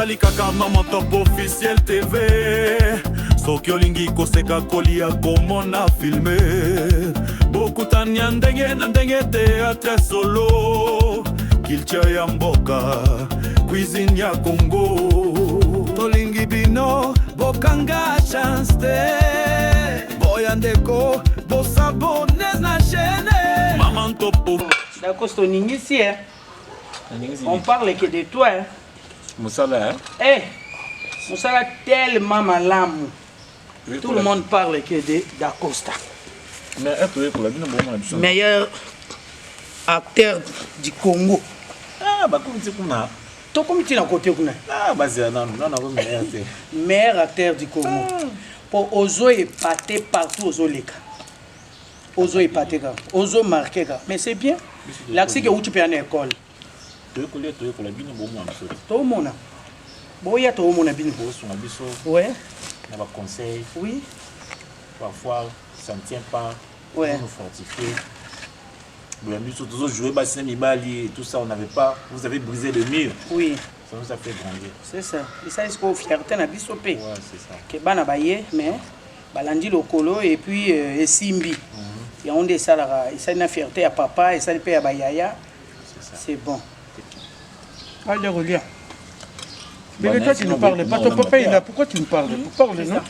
ezali kaka Mama Top Officiel TV. Soki olingi koseka kolia komona filme, bokutania ndenge na ndenge teatre solo, culture ya mboka, cuisine ya Congo. Tolingi bino bokanga chance te, boya ndeko bosabone na chaîne Mama Top. D'accord, c'est ton ici, hein. On parle que de toi, hein. Moussala, hein? Eh, Moussala tellement malamu. Oui, tout le monde parle que d'Acosta. Meilleur acteur du Congo. Ah, bah comme tu connais. Toi, comme tu es à côté, ah, bah c'est non, meilleur acteur du Congo. Pour Ozo épater partout, Ozo Leka. Ozo épater, Ozo marquer. Mais c'est bien. L'accès que tu peux aller à l'école. Tu es collé, tu es collé, bien bon, tout le monde. Bon, il y a tout le monde. Ouais. On va conseil. Oui. Parfois, ça ne tient pas. Ouais. Pour nous fortifier. Toujours jouer et tout ça, on n'avait pas. Vous avez brisé le mur. Oui. Ça nous a fait grandir. C'est ça. Et ça, c'est qu'on fierté na bisopé. Ouais, c'est ça. Que bana baye, mais balandi lokolo et puis simbi. Et on dit ça là, et ça une fierté à papa et ça le paye à bayaya. C'est bon. Allez, reviens. Mais toi, tu ne parles pas. Ton papa, il a. Pourquoi tu me parles? Pour parler, non?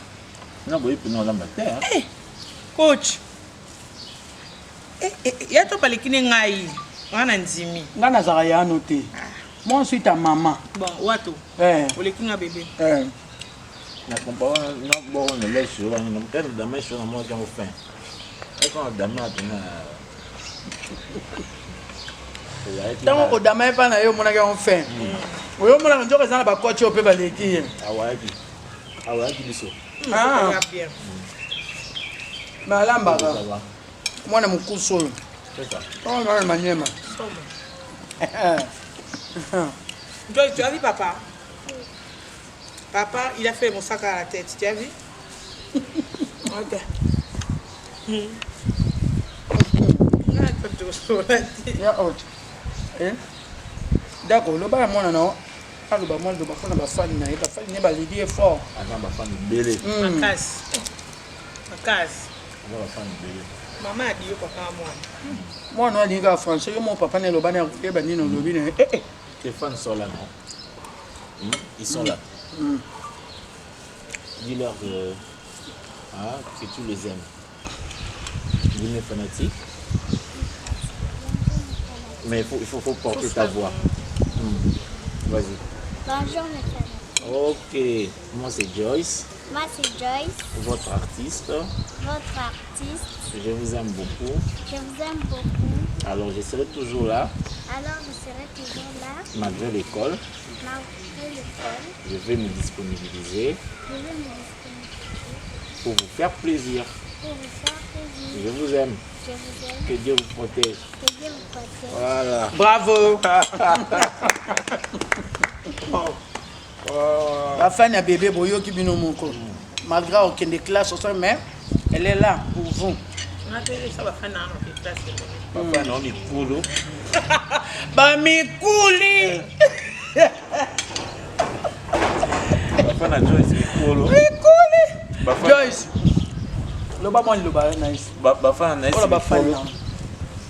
Non, oui, non, la matière. Coach. Ya to palekine ngai. Wana nzimi. Ngana zaraya noté. Moi, je suis ta maman. Bon, wato. Olekinga bébé. Na comprends, non, bon, on laisse sur la nous peut demain sur moi qui ont faim. Et quand demain tant que demain pas na yo mona qui ont faim. Oyo mona njo ka sana ba coach ope ba leki. Awaki biso. Ah. Malamba. Moi na mukuso. C'est ça. Oh non, maniema. Joy, tu as vu papa? Papa, il a fait mon sac à la tête, tu as vu? Ok. D'accord, le bas mon non. Ah le bas moi le bas on a pas fan na pas fan ne ba lidi fort. Ah ba fan belé. Ma casse. Ma casse. On va fan belé. Maman a dit au papa moi. Moi non dit ga français mon papa ne le bas na ke ba ni no lobi ne. Tes fans sont là non? Ils sont là. Dis-leur que tu les aimes. Vous êtes fanatique. Mais il faut porter ta voix. Vas-y. Bonjour mes familles. Ok. Moi c'est Joyce. Moi c'est Joyce. Votre artiste. Votre artiste. Je vous aime beaucoup. Je vous aime beaucoup. Alors je serai toujours là. Alors je serai toujours là. Malgré l'école. Malgré l'école. Je vais me disponibiliser. Je vais me disponibiliser. Pour vous faire plaisir. Pour vous faire plaisir. Je vous aime. Je vous aime. Que Dieu vous protège. Que Dieu vous protège. Voilà. Bravo. La fin d'un bébé boyo qui bino moko. Malgré aucune des classes mais elle est là pour vous. Ça va faire une classe. Papa non mi coolo. Ba mi kouli. Papa na Joyce mi coolo. Mi kouli. Joyce. Le bas moi le bas nice. Bafana na Oh ba fan.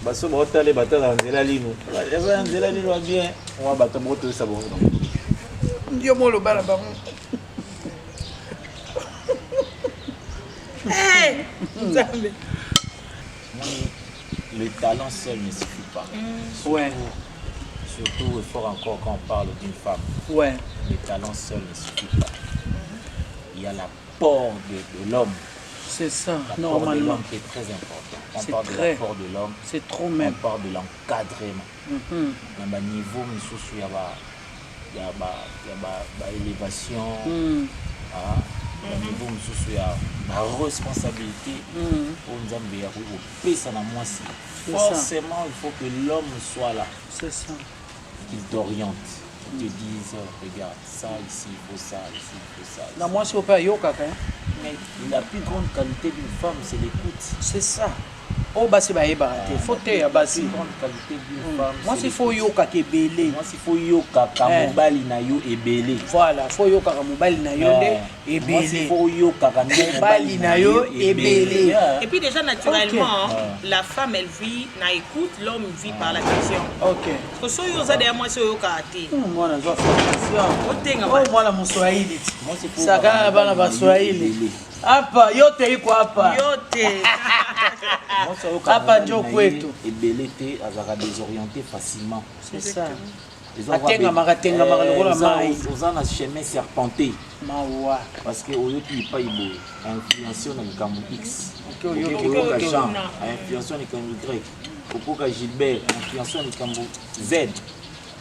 Baso ba otale batala nzela lino. Eza nzela lino wa bien. On va battre moto ça bon. Ndio mo le bas là bas. Hey! Le talent seul ne suffit pas. Ouais. Surtout, il faut encore quand on parle d'une femme. Ouais. Le talent seul ne suffit pas. Il y a l'apport de l'homme. C'est ça, L'apport de normalement. l'homme qui est très important. On C'est parle très. de l'apport de l'homme. C'est trop On même. parle de l'encadrement. Dans le niveau, il y a élévation. Niveau il y a la responsabilité pour nous ça na moi forcément il faut que l'homme soit là. C'est ça. Qu'il t'oriente, qu'il te dise regarde ça ici, il faut ça, ici, il faut ça. Dans moi c'est au père yo kaka. Mais la plus grande qualité d'une femme c'est l'écoute. C'est ça. Oh, basi ba eba te. Faut te ya basi. Grande qualité d'une femme. Moi, il faut yoka kebele. Moi, il faut yoka kamobali na yo ebele. Voilà, faut yoka kamobali na yo de ebele. Moi, il faut yoka kamobali na yo ebele. Et puis déjà, naturellement, la femme, elle vit, na écoute, l'homme vit par la vision. Ok. Parce que si vous avez moi, c'est yoka ate. Moi, je dois faire Otenga oh, moi, la Mswahili. Moi, c'est pour Saka bana ba Swahili. Hapa yote iko hapa. Yote. Hapa ndio kwetu. Ebele te azaka désorienté facilement. C'est ça. Atenga makatenga makalokola mai. Oza na chemin serpenté. Mawa. Parce que oyoki pa ibo influencier na likambo X. Ok. Jean influencier na likambo Y. Okoka Gilbert influencier na likambo Z.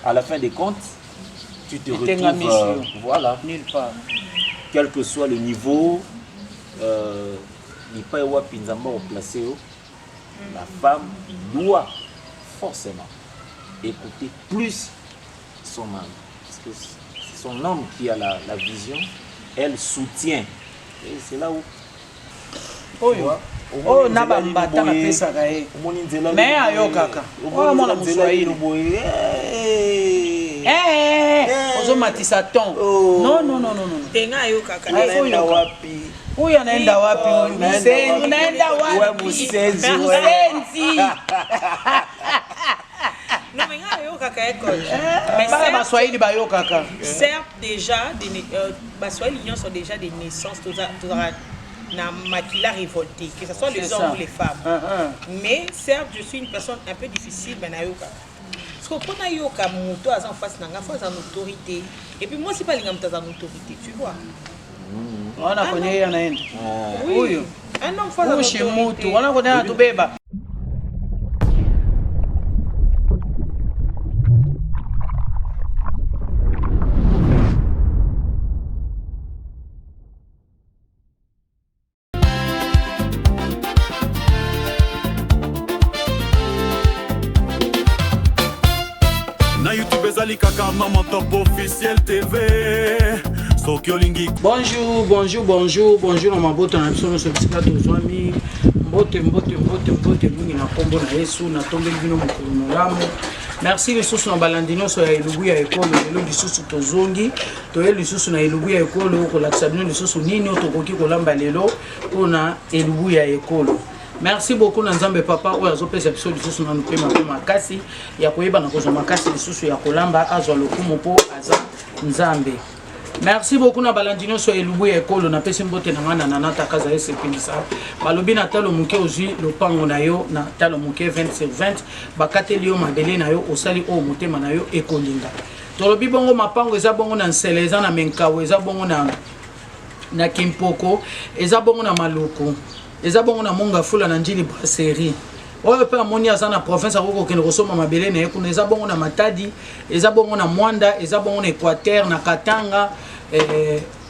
À la fin des comptes, tu te retrouves voilà, nulle part. Quel que soit le niveau, il peut y avoir Pinzamba au placé. La femme doit forcément écouter plus son mari. Parce que c'est son homme qui a la vision, elle soutient. Et c'est là où. Oh, naba mbata na pesa kae. Mais ayo kaka. Oh, mwana Mswahili. Ozo matisa ton. Non. Tenga ayo kaka. Anaenda wapi? Huyu anaenda wapi? Unaenda wapi? Musenzi. Non, mais ayo kaka école. Mais ça ba Swahili ba yo kaka. Certes déjà des Swahili sont déjà des naissances na makila révolté, que ce soit les hommes ou les femmes. Mais certes, je suis une personne un peu difficile, ben ayoka. Parce que quand ayoka moto en face nanga face en autorité. Et puis moi c'est pas les gamta en autorité, tu vois. On a connu anaenda. Oui. Un homme face en autorité. Moto, on a connu atubeba. Na YouTube ezali kaka Maman Top Officiel TV. Soki olingi. Bonjour na maboto na biso so bisika tozwami. Mbote mingi na kombo na Yesu na tombeli bino mokolo malamu. Merci lisusu na balandino so ya elubu ya ekolo lelo lisusu tozongi. Toye lisusu na elubu ya ekolo kolakisa bino lisusu nini otokoki kolamba lelo mpona elubu ya ekolo. Merci beaucoup Nzambe papa oyo azopesa biso lisusu na mpema pe makasi ya koyeba na kozwa makasi lisusu ya kolamba azwa lokumu po aza Nzambe. Merci beaucoup na balandino so elubu ya ekolo na pesi mbote na ngana na nata kaza esepelisa balobi na talo muke ozwi lopango na yo na talo muke 20/20 bakateli yo mabele na yo osali o motema na yo ekolinga tolobi bongo mapango eza bongo na nsele eza na menkawo eza bongo na Kimpoko eza bongo na Maluku eza bongo na Monga Fula na Njili Brasserie oyo pe amoni aza na province akoko kende kosoma mabele na ye kuna eza bongo na Matadi eza bongo na Mwanda eza bongo na Équateur na Katanga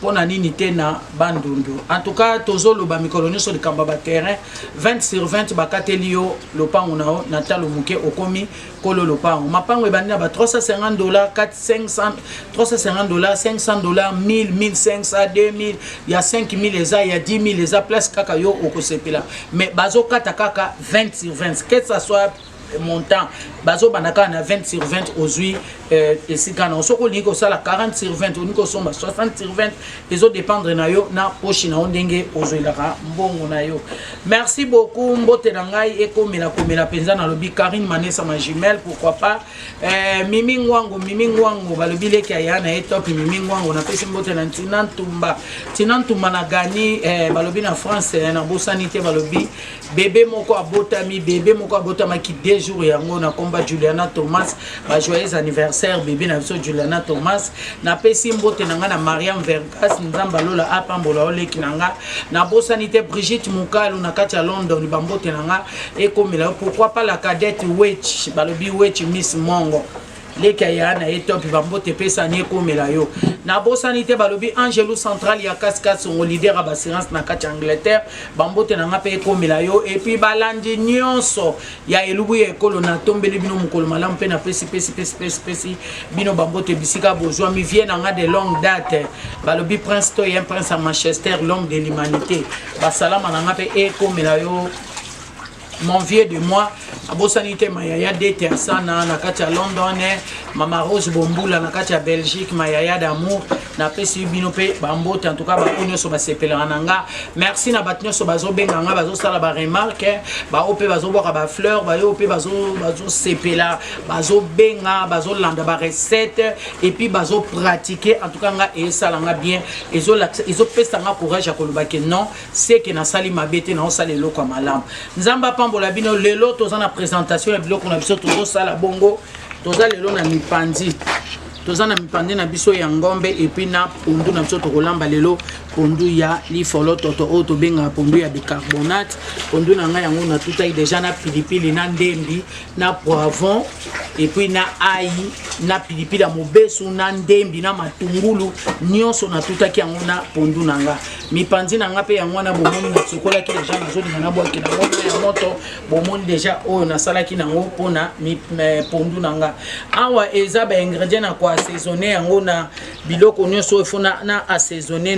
pona nini te na Bandundu. En tout cas tozoloba mikolo nyonso likamba ba terrain 20/20 bakateli yo lopango na na talo muke okomi kolo lopango mapango ebandi na ba $350 $400 $350 $500 $1000 $1500 $2000 ya 5000 eza ya 10000 eza place kaka yo okosepela mais bazo kata kaka 20/20 que ça soit montant bazo banaka na 20/20 ozui esika na soko liko sala 40/20 oniko somba 60/20 ezo dépendre na yo na poche na ndenge ozoilaka mbongo na yo. Merci beaucoup mbote na ngai ekomela komela penza na lobi Karine Manessa ma jumelle pourquoi pas Mimi Ngwango balobi leki ya na top Mimi Ngwango na pesi mbote na Tinantumba na gani balobi na France na bosanité balobi bébé moko abotami ki 2 jours yango na komba Juliana Thomas ba joyeux anniversaire bébé na biso Juliana Thomas na pesi mbote nanga na Mariam Vergas nzamba lola apambola oleki nanga na bosanité Brigitte Mukalu na kati ya London ba mbote nanga ekomela pourquoi pas la cadette Wech balobi Wech Miss Mongo leka ya na etop bambote pesa ni ekomela yo na bosanité balobi Angelou Central ya Cascade son leader ba assurance na kati Angleterre bambote na ngape ekomela yo et puis balandi nyonso ya elubu ya ekolo na tombeli bino mukolo malamu pe na pesi bino bambote bisika bozwa mi vient nga de longue date balobi Prince Toy un prince à Manchester l'homme de l'humanité ba salama na ngape ekomela yo mon vieux de moi abosanité mayaya dete asana na kati ya London Mama Rose Bombula na kati ya Belgique mayaya d'amour na pesi bino pe bambote en tout cas ba onyo so ba sepelera nanga merci na batnyo so bazo benga nga bazo sala ba remarque ba ope bazo boka ba fleur ba yo pe bazo sepela bazo benga bazo landa ba recette et puis bazo pratiquer en tout cas nga et sala nga bien ezo pesa nga courage ya koloba ke non c'est que na sali mabete na osala loko malamu nzamba pambola bino lelo toza na présentation ya biloko na biso tozo sala bongo toza lelo na mipandi toza na mipandi na biso ya ngombe et puis na pondu na biso tokolamba lelo pondu ya lifolo toto o to benga pondu ya bicarbonate pondu na nga yango na tutai déjà na pilipili na ndembi na poivron et puis na ail na pilipili ya mobesu na ndembi na matungulu nyonso na tutaki yango na pondu na nga mipandi na nga pe yango na bomoni na tsokolaki déjà na zoli na bwaki na ngona ya moto bomoni déjà oyo na salaki nango pona pondu na nga awa eza ba ingrédients na kwa assaisonner yango na biloko nyonso ifo na assaisonner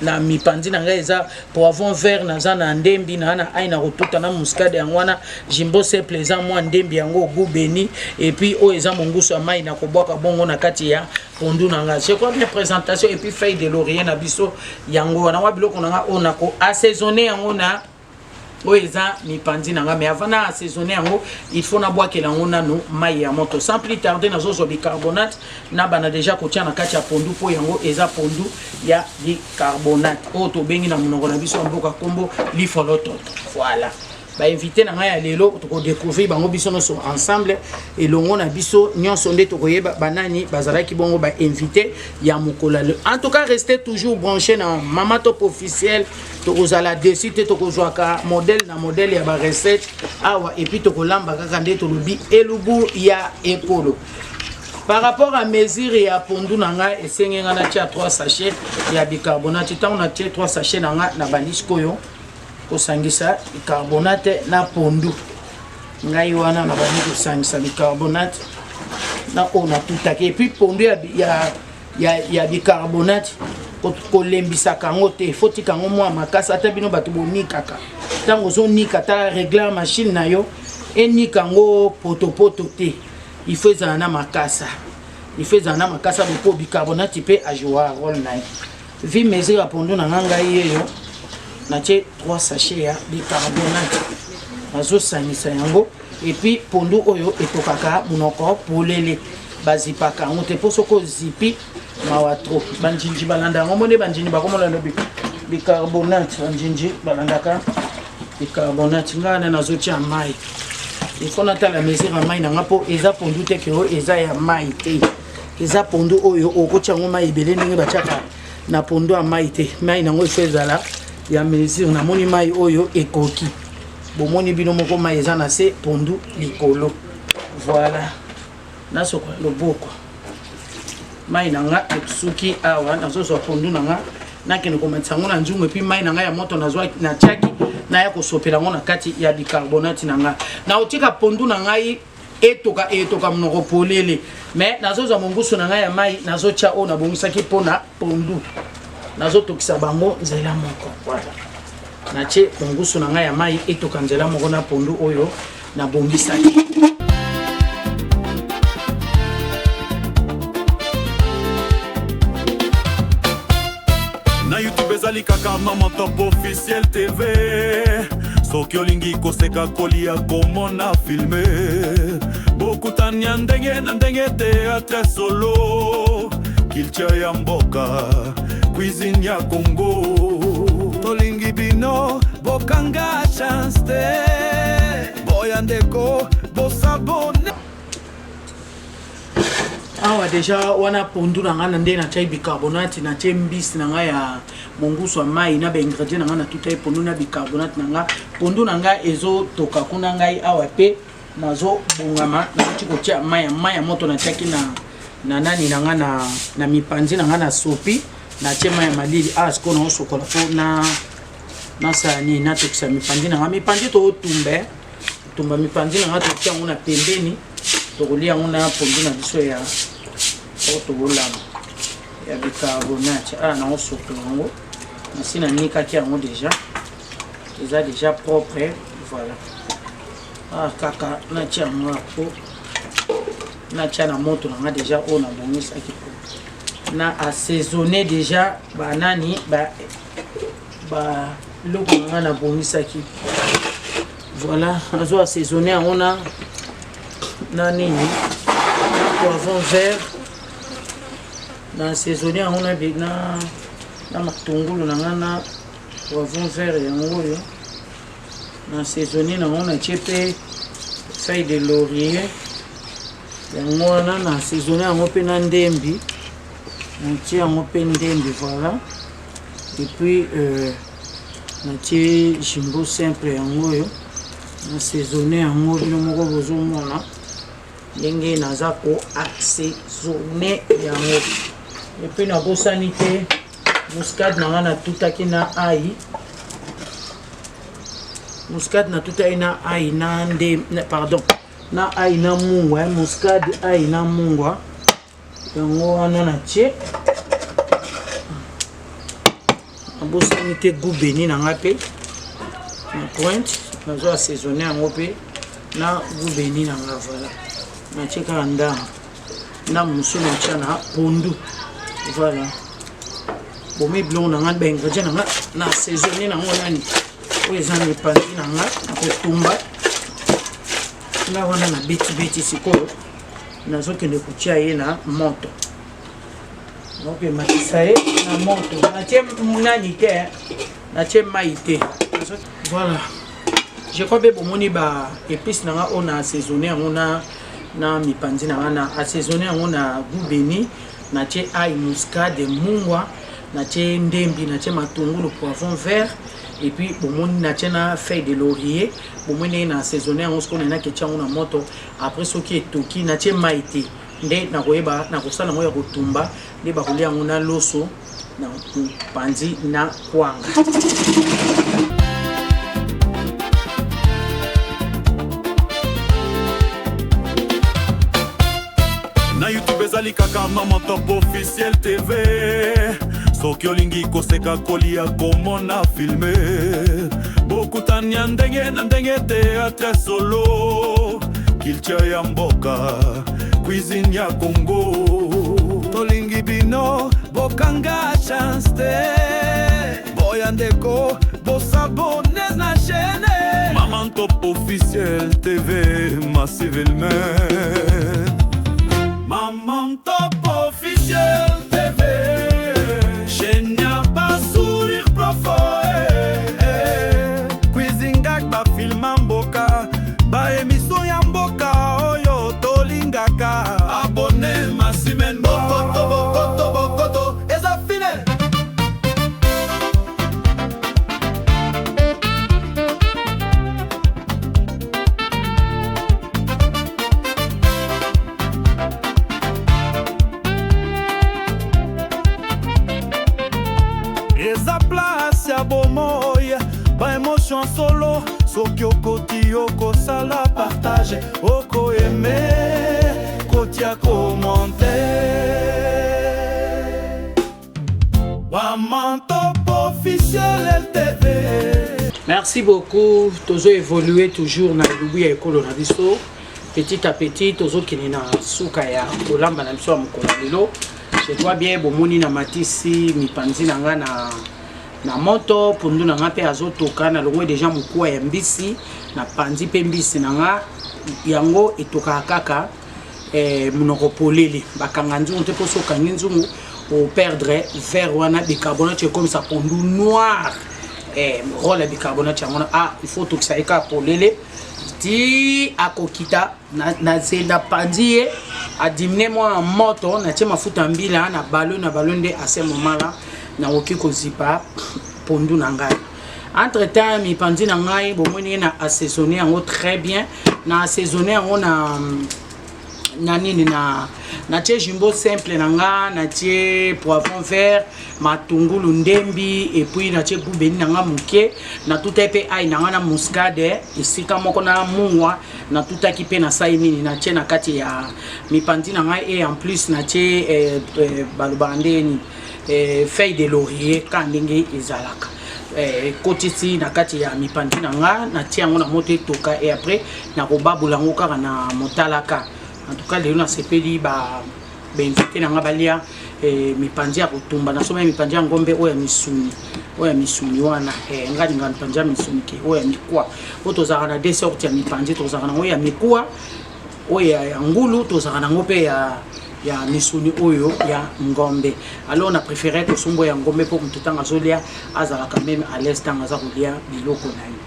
na mipandi na nga eza poivron vert naza na ndembi na ail na kotuta na muscade yango wana jimbo simple eza mwa ndembi yango goût béni et puis o eza monguso ya mai na kobwaka bongo na kati ya pondu na nga je crois que la présentation et puis feuille de laurier na biso yango wana wa biloko na nga o na ko assaisonner yango na oyo eza mipandi na nga mais avant na assaisonner yango il faut na bwakela yango nano mai ya moto sans plus tarder nazozwa bicarbonate na bana déjà kotia na kati ya pondu po yango eza pondu ya bicarbonate oyo tobengi na monoko na biso ya mboka kombo lifolo toto voilà ba invité na ngai ya lelo to découvrir bango biso no ensemble et longo na biso nyonso nde to koyeba banani bazalaki bongo ba invité ya mokolo. En tout cas restez toujours branchés na Mama Top officiel to kozala dessus te to kozwaka modèle na modèle ya ba recette awa et puis to kolamba kaka nde to lobi elubu ya ekolo. Par rapport à mesure ya pondu na nga esenge nga na tia 3 sachets ya bicarbonate tant on a tia 3 sachets na nga na banisco yo kosangisa bicarbonate na pondu ngai wana na bani kosangisa bicarbonate na ona tutaki et puis pondu ya bicarbonate kolembisa kango te foti kango mwa makasa ata bino bato bonikaka tango zo nika ta régler machine na yo eni kango poto te il faut ezala na makasa biko bicarbonate pe a jouer rôle na vi mesure pondu na ngai yeyo na 3 sachets ya bicarbonate nazo sangisa yango et puis pondu oyo etokaka munoko polele bazipaka ngo te po soko zipi mawa trop banjinji balanda ngo mone banjinji bakomona no bicarbonate banjinji balandaka bicarbonate ngana nazo tia mai il faut nata la mesure ya mai na ngapo eza pondu te ke eza ya mai te eza pondu oyo okotia ngo mai ebele ndenge bachaka na pondu ya mai te mai nango ifezala ya mesure na moni mai oyo ekoki bomoni bino moko mai eza na se pondu likolo voilà nasoko loboko mai nanga eksuki awa nazozwa pondu nanga nakende komatisa ngo na nzungu epi mai nanga ya moto nazwa na tiaki na ya kosopela ngo na kati ya bicarbonate nanga na otika pondu na ngai etoka monoko polele mais nazozwa mongusu na ngai ya mai nazotia o na bongisaki pona pondu nazotokisa bango nzela moko voilà na che mongusu na ngai ya mai etoka nzela moko na pondu oyo na bongisaki. Na YouTube ezali kaka Mama Top officiel TV soki olingi koseka kolia komona filme bokutania ndenge na ndenge teatre solo culture ya mboka cuisine ya Congo tolingi bino bokanga chance te boya ndeko bosabone awa déjà wana pondu na ngana nde na chai bicarbonate na chai mbisi na nga ya monguso mai na ba ingrédients na nga na tutai pondu na bicarbonate na nga pondu na nga ezo toka kuna ngai awa pe nazo bongama na tikotia mai ya moto na tiaki na nani na nga na mipanzi na nga na sopi na chema ya malili asko na osokola po na sani na tokisa mipanzi na nga mipanzi to tumba mipanzi na nga to tia ngona pembeni to kolia ngona pondu na biso ya otolama ya bicarbonate na osokola ngo masina nika ki yango déjà eza déjà propre voilà Ah kaka na tia moi po. Na tia na moto na déjà on a bongi ça qui po. Na assaisonné déjà banani ba le on a bongi ça qui. Voilà, on a assaisonné on a na nini poivron vert. Na assaisonné on a na matungulu na poivron vert et ngoyo. Na assaisonné on a tiepé feuille de laurier. Yango na assaisonné on pe na ndembi. On tient on pe ndembi voilà. Et puis na tie jimbo simple yango assaisonné yango bino moko bozomona ndenge naza ko assaisonné yango. Et puis na bosani te muscade na tutaki na ail. Muscade na tutaki na ail na pardon na ail na mungwa muscade ail na mungwa yango wana na tie abosani te goût béni na ngape na pointe nazo assaisonné yango pe na goût béni na nga voilà na tie kaka ndanga na musu na tia na pondu voilà bomi blond na nga ba ingrédients na nga na assaisonné na ngo nani oyo eza mipanzi na nga na kotumba nga wana na beti sikoyo nazokende kotia ye na moto donc ematisa ye na moto natie munani te natie mai te voilà je crois be bomoni ba épice na nga oyo na assaisonné yango na mipanzi na nga na assaisonné yango na goût béni natie ail muscade mungwa natie ndembi natie matungulu poivron vert et puis bomoni natie na feuille de laurier bomoni na assaisonné yango sikoyo na ketia yango na moto après soki etoki natie mai te nde nakoyeba nakosala yango ya kotumba nde bakolia yango na loso na panzi na kwanga. Na YouTube ezali kaka Maman Top Officiel TV. Soki olingi koseka kolia komona filme bokutania ndenge na ndenge teatre solo culture ya mboka cuisine ya Congo tolingi bino bokanga chance te boya ndeko bosabone na chaîne Maman Top Officiel TV Massive man Maman Top Officiel TV solo soki okoti okosala partage oko aime kotia commenter Maman Top Officiel TV. Merci beaucoup. Tozo évolué toujours na lubu ya ekolo na biso petit à petit tozo kinina suka ya kolamba na biso mokolo lelo. Je vois bien bomoni na matisi mipanzi na nga na moto pondu na nga pe azotoka na longo déjà mokwa ya mbisi na panzi pe mbisi na nga yango etoka kaka munoko polele bakanga nzungu te poso kangi nzungu au perdre vers wana bicarbonate comme ça pondu noir rôle bicarbonate yango il faut tout ça eka polele ti akokita na zenda panzi a diminuer moi moto na tie mafuta mbila na ballon de à ce moment là na oki kozipa pondu na ngai. Entre temps mi pandi na ngai bomoni na assaisonné yango très bien na assaisonné yango na nini na tie jimbo simple na nga na tie poivron vert matungulu ndembi et puis na tie goût béni na nga muke na tout pe ail na nga na muscade esika moko na mungwa na tout aki pe na sai nini na tie na kati ya mi pandi na ngai et en plus na tie balobandeni feuille de laurier kandenge ezalaka kotisi na kati ya mipandi na nga na tia yango na moto etoka et après na kobabola yango kaka na motalaka. En tout cas lelo nasepeli bainvité na nga balia mipandi ya kotumba nasomba mipandi ya ngombe oyo ya misuni wana ngalinga mipandi ya misuni ke oyo ya mikwa oyo tozalaka na deux sortes ya mipandi tozalaka nango ya mikwa oyo ya ngulu tozalaka nango mpe ya misuni oyo ya ngombe. Alors on a préféré que sombo ya ngombe pour mutu tanga zolia azala quand même à l'aise tanga za kolia biloko na yo.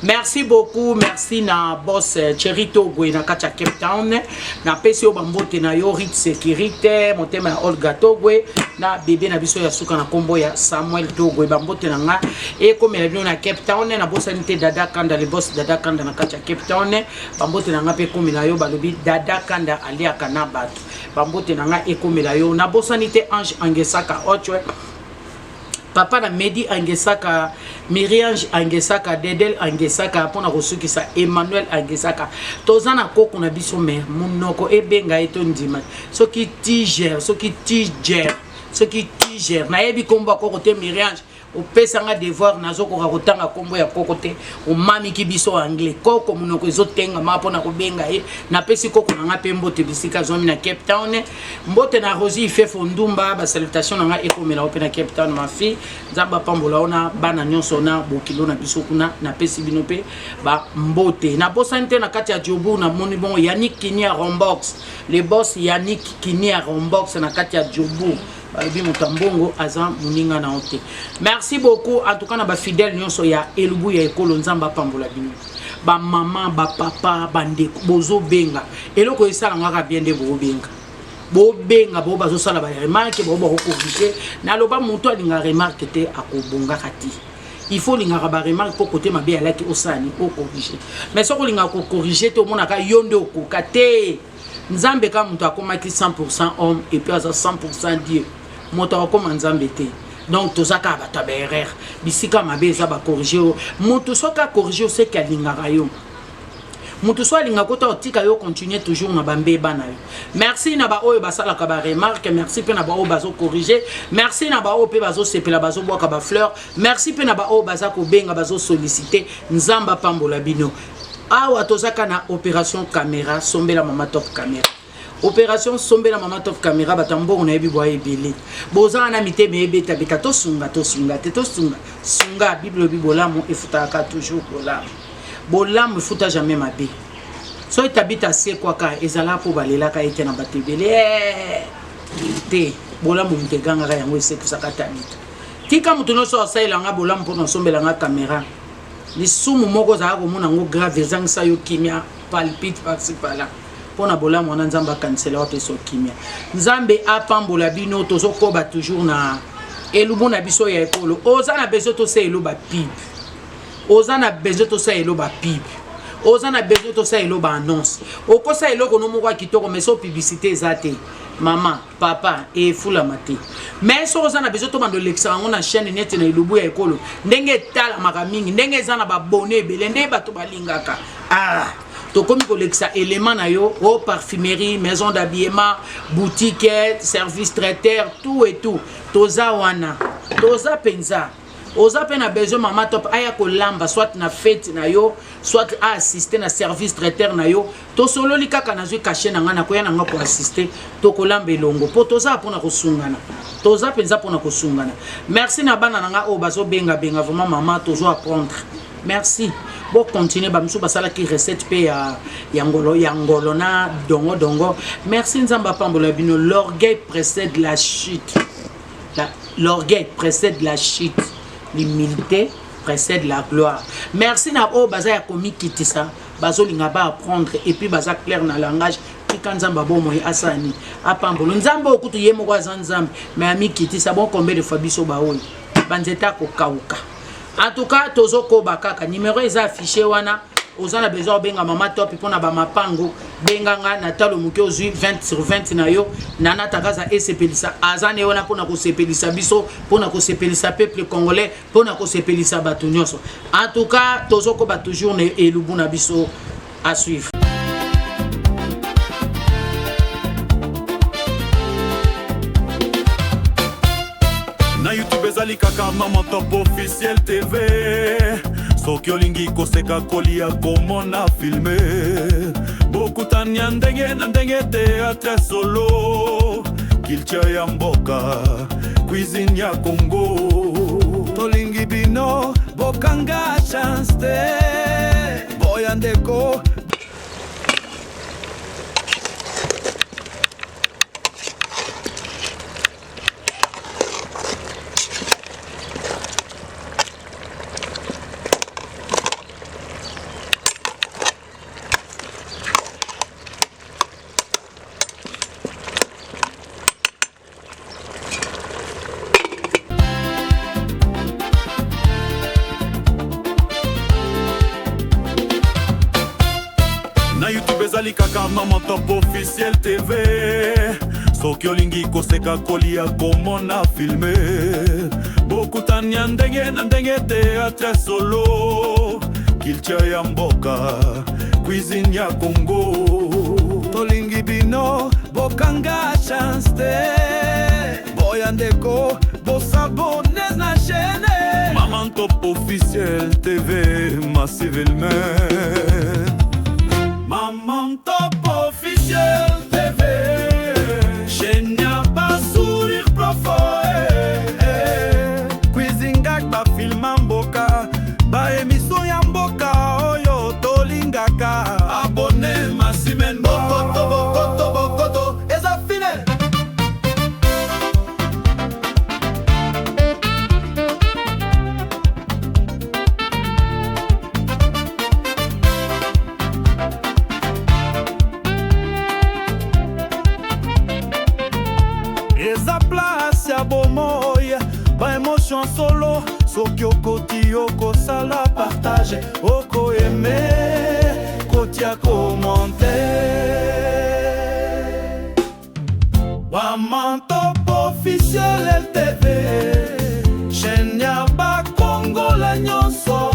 Merci beaucoup, merci na boss Cherito Gwe na kacha Cape Town na pesi obambote na yo Rit Sécurité motema ya Olga Togwe na bébé na biso ya suka na kombo ya Samuel Togwe bambote na nga e comme la na Cape Town na boss anité Dada Kanda le boss Dada Kanda na kacha Cape Town bambote na nga pe comme na yo balobi Dada Kanda alia kanaba bambote na nga e comme la yo na boss anité Ange Angesaka Ochwe papa na Medi Angesaka Miriange Angesaka Dedel Angesaka pona kosukisa Emmanuel Angesaka tozana koko na biso me munoko ebenga eto ndima soki tiger na yebi komba koko te Miriange opesanga devoir nazoko kotanga kombo ya koko te o mami ki biso anglais koko munoko ezotenga mapona kobenga na pesi koko nanga pe mbote bisika zomi na Cape Town mbote na Rosie fait fondumba ba salutation nanga ekomela ope na Cape Town ma fille nzamba pambola ona bana nyonso na bokilo na biso kuna na pesi bino pe ba mbote na bosante na kati ya Diobu na moni bon Yannick Kinia Rombox le boss Yannick Kinia Rombox na kati ya Diobu Mutambongo Azam Muninga na ote. Merci beaucoup en tout cas na ba fidèle nyonso ya elubu ya ekolo nzamba pambola bino. Ba maman, ba papa, bande bozo benga. Eloko esala ngaka bien de bo benga. Bo benga bo bazo sala ba remarque bo ba corriger. Na loba muto alinga remarque te akobonga kati. Il faut linga ba remarque pour côté mabe alaki osani o corriger. Mais soko linga ko corriger to mona ka yonde okokate. Nzambe ka muto akomaki 100% homme et puis à 100% Dieu. Moto akoma nzambe te. Donc tozaka bata ba erreur. Bisika mabe za ba corriger. Moto soka corriger c'est kalinga rayo. Moto so linga kota otika yo continuer toujours na bambe bana yo. Merci na ba oyo basala ka ba remarque, merci pe na ba oyo bazo corriger, merci na ba oyo pe bazo sepela bazo boka ba fleur, merci pe na ba oyo baza ko benga bazo solliciter nzamba pambola bino. Awa tozaka na opération caméra sombela mama top caméra. Opération sombela mama top caméra batambo na yebi boye belé. Boza na mite me beta beta to sunga sunga bible bibola mo efutaka toujours bola. Bola me futa jamais ma bé. So etabita se kwa ka ezala po balela ka ete na batebele. Te bola mo mteganga ka yango ese kusaka tabita. Tika mutu no so asala nga bola mpo na sombela nga caméra. Les sumu moko za ko mona ngo grave zang sa yo kimia palpite par-ci-par-là pona bola mona nzamba cancela wa peso kimia nzambe apambola bino tozokoba toujours na elubu na biso ya ekolo oza na bezo to se eloba pib oza na bezo to se eloba pib oza na bezo to se eloba annonce okosa eloko no moko kitoko meso publicité ezate maman papa et fula mate mais so oza na bezo to bando l'exango na chaîne net na elubu ya ekolo ndenge tala makamingi ndenge ezana ba bonne ebele nde bato balingaka to komi ko lexa élément na yo au parfumerie maison d'habillement boutique service traiteur tout et tout toza wana toza penza oza pe na besoin mama top aya ko lamba soit na fête na yo soit à assister na service traiteur na yo to solo li kaka na zui caché na ngana ko yana nga ko assister to ko lamba elongo po toza pona ko sungana toza penza pona ko sungana merci na bana nga o bazo benga vraiment mama tozo apprendre merci bon continuer ba msu basala ki recette pe ya ngolo na dongo merci nzamba pambola bino l'orgueil précède la chute l'orgueil précède la chute l'humilité précède la gloire. Merci na o baza ya komikitisa bazo linga ba apprendre et puis baza clair na langage kikanzamba bo moyi asani apambolo nzambe okutu yemo kwa nzambe mais amikitisa bon combien de fois biso ba oyi banzeta ko kauka. En tout cas tozoko bakaka numéro eza affiché wana ozana besoin benga mama top pona ba mapango benganga na talo muke ozui 20/20 na yo nana takaza esepelisa azane wana pona ko sepelisa biso pona ko sepelisa peuple congolais pona ko sepelisa bato nyonso. En tout cas tozoko ba toujours ne elubu na biso à suivre. Na YouTube ezali kaka Maman Top Officiel TV. Soki olingi koseka kolia komona filme, bokutania ndenge na ndenge teatre solo, culture ya mboka, cuisine ya Congo. Tolingi bino bokanga chance te, boya ndeko. Na YouTube ezali kaka Maman Top Officiel TV. Soki olingi koseka kolia komona filme, bokutania ndenge na ndenge teatre solo, culture ya mboka, cuisine ya Congo. Tolingi bino bokanga chance te, boya ndeko bosabone na chaîne Maman Top Officiel TV massivement. Maman Top Officiel TV, chaîne ya ba sourire profond, cuisine gak ba film mboka, ba émission ya mboka oyo tolingaka. Abonné Massimen bokoto bokoto bokoto eza fine. Eza place ya bomoya, ba émotion solo. Soki okoti okosala partage, oko aime kotia commentaire. Maman Top Officiel LTV, chaîne ya ba Kongola nyonso.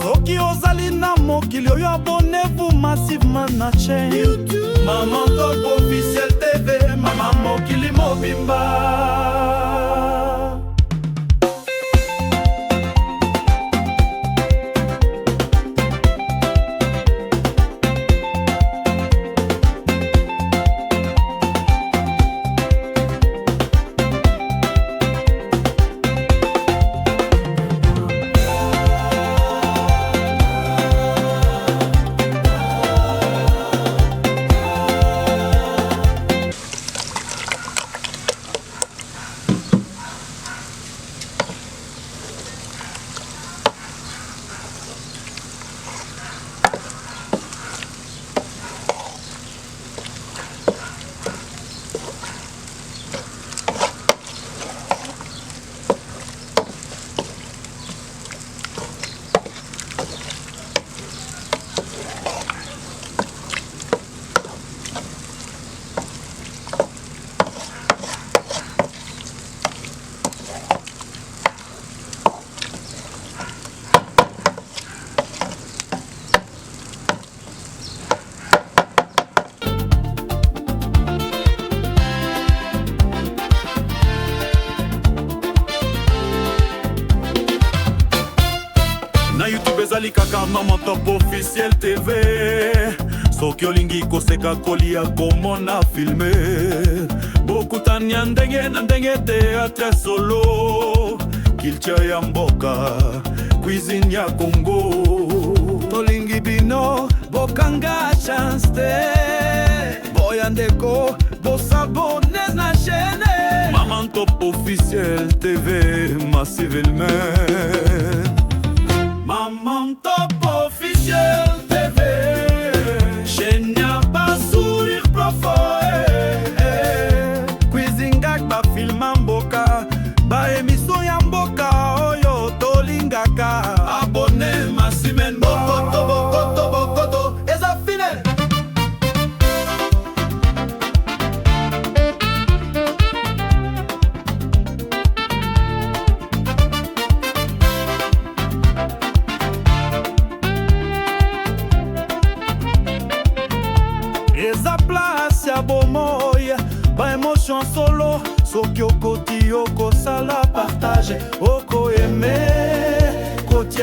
Soki ozali na mokili oyo, abonnez-vous massivement na chaîne YouTube Maman Top Officiel TV, Maman mokili mobimba. Na YouTube ezali kaka Maman Top Officiel TV. Soki olingi koseka kolia komona filme, bokutania ndenge na ndenge teatre solo, culture ya mboka, cuisine ya Congo. Tolingi bino bokanga chance te, boya ndeko bosabone na chaîne Maman Top Officiel TV massivement. Maman Top Officiel TV, chaîne ya ba sourire profond, cuisine gak ba film mboka, ba émission ya mboka oyo tolingaka. Abonné Massimen bokoto bokoto bokoto eza fine.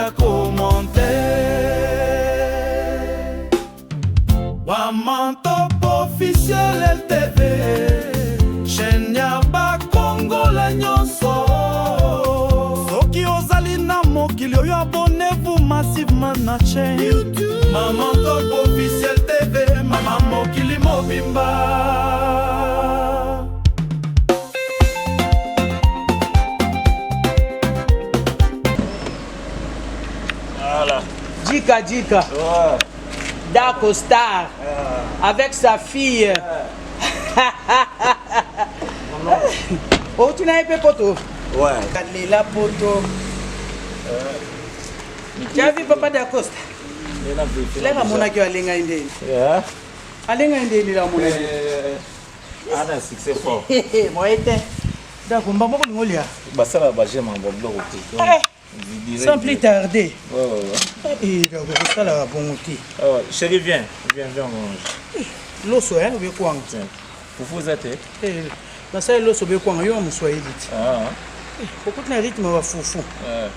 ya komonte Wamantop officiel LTV chaîne ya bakongola nyonso soki ozali na mokili oyo abonnez-vous massivement na chaîne YouTube Wamantop officiel TV mama mokili mobimba Voilà. Djika Djika. Ouais. Dako Star. Avec sa fille. Oh, tu n'as pas poto. Ouais. Kalela poto. Tu as vu papa Dacosta? Là, la mona qui a lenga indé. Yeah. Alenga indé la mona. Ana succès fort. Moi était. D'accord, maman ko ngolia. Basala ba j'aime en blog au Sans plus tarder. Ouais, ouais, ouais. Et d'accord, ça la bon outil. Ah ouais. Chérie, viens. Viens, viens, mange. L'osso, hein, ou quoi? Tiens. Foufou zate. Na ça l'osso be quoi? Yo mo swahili. Ah. Pourquoi tu n'as rythme wa foufou? Ouais.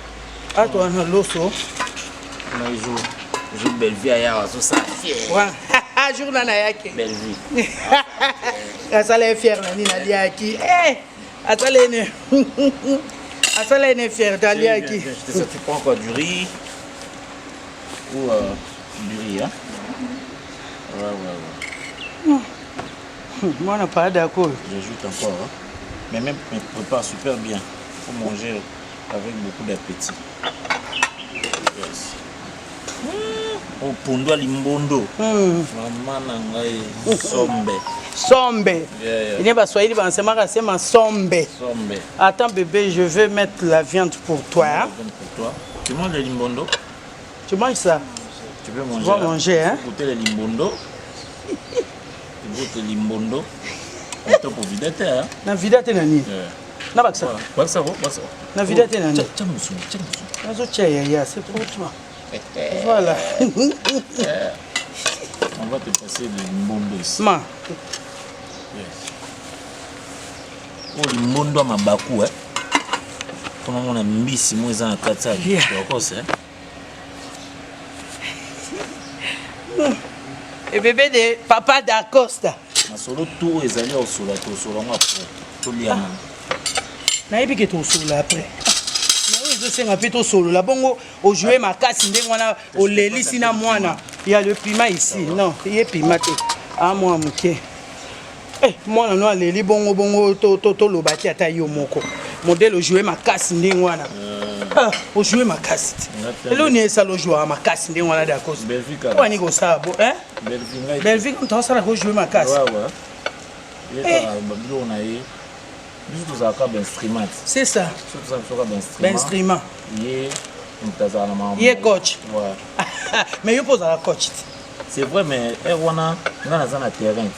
Ah toi na l'osso. On a joue belle vie ailleurs, tout ça. Ouais. Jour na yake. Belle vie. Ça les fier na ni na liaki. Eh! Atale ne. Atale ne fier d'aliaki. Je te sais, tu prends quoi, du riz ou du riz, hein? Ouais, ouais, ouais. Moi, on n'a pas d'accord. J'ajoute encore, hein? Mais même, me prépare super bien. Il faut manger avec beaucoup d'appétit. Yes. Oh, pondo limbondo. Maman nangai sombe. Sombe. Yeah. Il n'est pas swahili, c'est ma sombe. Sombe. Attends bébé, je vais mettre la viande pour toi. Hein? Pour toi. Tu manges le limbondo? Tu manges ça? Tu peux manger. Tu vas manger, hein? Goûter le limbondo. Tu goûtes le limbondo. On te pour vider, hein? Na vida te nani? Na baksa. Baksa, baksa. Na vida te nani? Tchamousou. Nazo tchaya, c'est pour toi. Voilà. On va te passer le limbondo ici. Ma. Yes. Oh, limbondo à mabaku, hein? Comment on a mis si moi en 4 ans? Et bébé de papa d'Acosta. Ma solo tout est allé au solo, au solo, moi après. Tout lié. Nayebi ke to solo après. Je sais un peu tout solo. La bongo au jouer ma casse ndengwana au leli sina mwana. Il y a le piment ici. Non, il y a pimenté. Ah moi muke. Eh mwana no leli bongo to lo bati ata yo moko. Modèle au jouer ma casse ndengwana. Ah, au jouer ma casse. Et là on est ça le jouer ma casse ndengwana d'accord. Belgique. Wani go sabo, hein? Belgique on t'en ça la jouer ma casse. Ouais ouais. Il est on a eu juste aux accords d'instruments. C'est ça. Surtout ça d'instruments. D'instruments. Il est coach. Ouais. Mais il pose à la coach. C'est vrai, mais on a un terrain.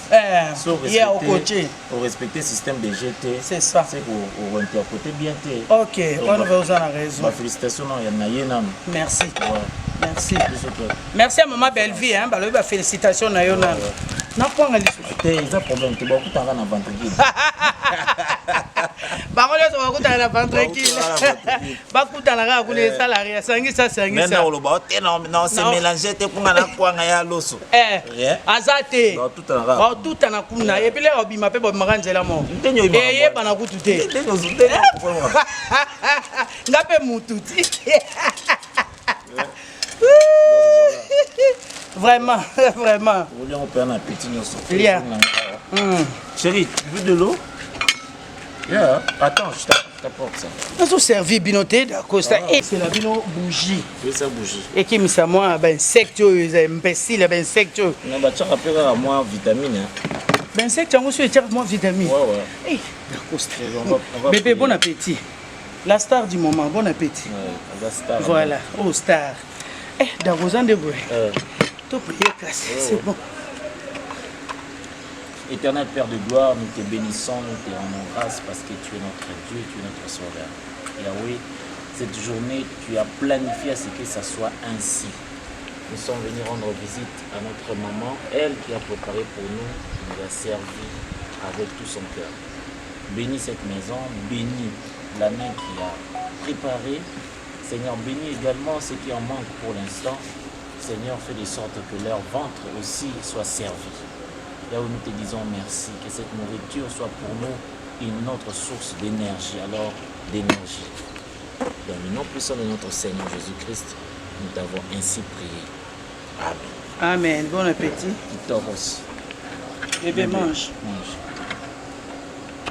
Il est au côté. Pour respecter le système de GT. C'est ça. C'est pour interpréter bien. Ok, on va vous en raison. Félicitations, il y en a. Merci. Ouais. Merci. Merci à maman Bellevie, hein, bah félicitations na yo na. Na point ali. Ils ont problème, tu vas tout en ventre tranquille. Ba ngole so ba kutana na ventre tranquille. Ba kutana ka kule salarié sangi ça. Mais non, le ba non, c'est mélangé te kunga na kwanga ya loso. Azate. Ba tout en ra. Ba tout en kuna et puis là obima pe ba makanzela mo. Eh bana kutute. Ngape mututi. Vraiment, vraiment. On peut un appétit. Chérie, tu veux de l'eau? Yeah. Attends, je t'apporte ça. Nous avons servi binoté d'Acosta. C'est la bino bougie. Oui, ça bougie. Et qui me ça moi, ben insecte, imbécile, ben insecte. Non, bah tu rappelles à moi vitamine. Ben insecte, on se tire moi vitamine. Ouais. Eh, d'Acosta. Bébé, bon appétit. La star du moment, bon appétit. La star. Voilà, oh star. Eh, d'Acosta de bois. Tout prier casse, c'est bon. Éternel Père de gloire, nous te bénissons, nous te rendons grâce parce que tu es notre Dieu, tu es notre Sauveur. Yahweh, cette journée, tu as planifié à ce que ça soit ainsi. Nous sommes venus rendre visite à notre maman, elle qui a préparé pour nous, qui nous a servi avec tout son cœur. Bénis cette maison, bénis la main qui a préparé Seigneur, bénis également ceux qui en manquent pour l'instant. Seigneur, fais de sorte que leur ventre aussi soit servi. Là où nous te disons merci, que cette nourriture soit pour nous une autre source d'énergie, alors d'énergie. Dans le nom puissant de notre Seigneur Jésus-Christ, nous t'avons ainsi prié. Amen. Amen. Bon appétit. Toros. Bébé mange.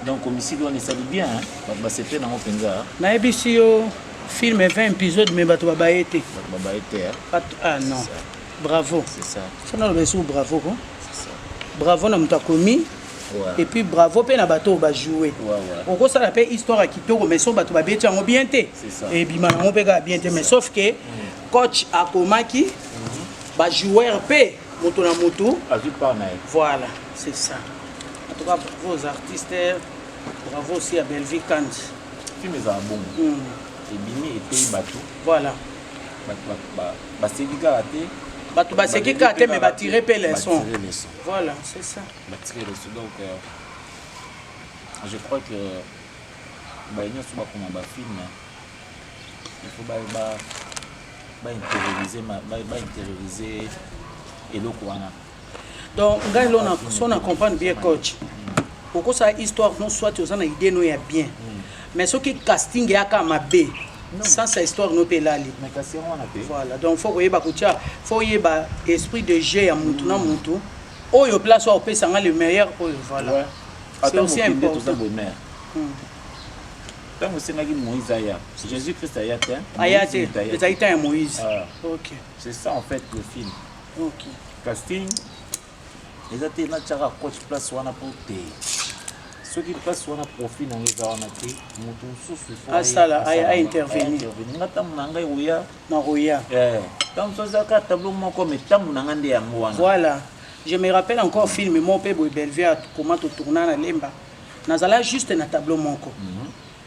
Donc, au Missile, on est sali bien. Hein? C'était dans mon penza. Na si yo film 20 épisodes, mais bato baba été. Baba été. Ah non. Bravo. C'est ça. Ça n'a pas bravo. Hein? C'est ça. Bravo na mutakomi. Ouais. Et puis bravo pe na bato ba jouer. On ko ça la paix histoire à kitoko mais son bato ba beti en bien té. C'est ça. Et bima na pe ga bien té mais sauf que coach akomaki ba joueur pe moto na moto. Voilà, c'est ça. En tout cas bravo aux artistes, bravo aussi à Belleville Kant. Film est bon. Et bimi et bateau. Voilà. C'est du garaté. Bato ba seki kate mais ba tirer pe les sons. Voilà, c'est ça. Ba tirer les sons. Donc je crois que ba ina suba comme ba film. Il faut ba intérioriser et le kwana. Donc ngai lona son accompagne bien coach. Pourquoi ça histoire non soit tu as une idée no ya bien. Mais ce qui casting ya ka mabe. Sans sa histoire no pe lali. Voilà, donc faut que bakutia, faut y ba esprit de jeu à mutu na mutu. Oyo place au pe sanga le meilleur oyo voilà. C'est aussi important. Tant que c'est Moïse aya. Jésus-Christ aya te. Aya te. Les Haïtiens et Moïse. OK. C'est ça en fait le film. OK. Casting. Les athées na tchara coach place wana pour te. Ceux qui passent sur un profil dans les arnaques, ah ça là, a intervenir. Voilà. Je me rappelle encore film mon père Belleville comment tu tournes na lemba. Nazala juste na tableau monko.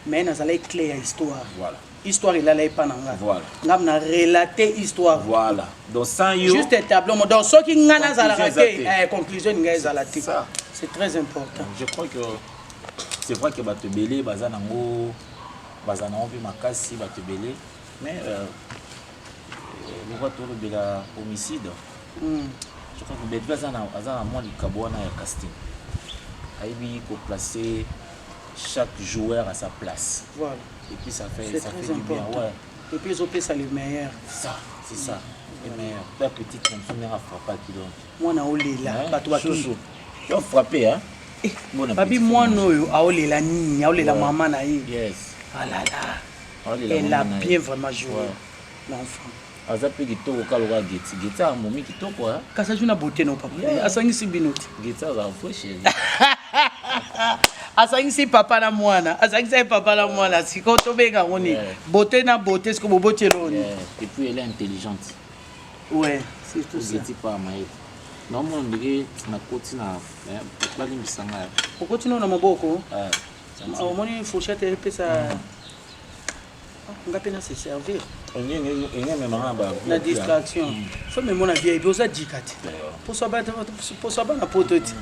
Mais nazala clair histoire. Voilà. Histoire il allait pas nanga. Voilà. Ngam na relater histoire. Voilà. Donc sans yo. Juste un tableau donc ceux qui ngana zala conclusion nga zala te. C'est très important. Je crois que c'est vrai que ba te belé bazanango bazanango bi makasi ba te belé mais le retour de la homicide. Je crois que Belleville azana moins du kabona ya casting. Aibi ko placer chaque joueur à sa place. Voilà. Et puis ça fait du bien. Ouais. Et puis ils ont ça le meilleur. Ça, c'est ça. Le meilleur. La petite comme ça n'a frappé qui donc. Moi na olela ba to ba tout. Tu as frappé hein. Babi moi noyo aolela nini aolela maman na ye. Yes. Ah là là. Elle a bien vraiment joué l'enfant. Azape kitoko kaloka geti a momi kitoko hein. Kasa juna beauté no papa. Asangisi binoti. Geti a fo chéri. Asangisi papa na mwana. Asangisi papa na mwana. Siko to benga ngoni. Beauté na beauté siko bobote loni. Et puis elle est intelligente. Ouais, c'est tout ça. Geti pas maï. Non mon ndike na koti na bali misanga. Okoti na maboko. Omoni fourchette pesa. Ngapi na se servir. La distraction. Faut me mon avis, il osa dikati. Pour ça na pototi.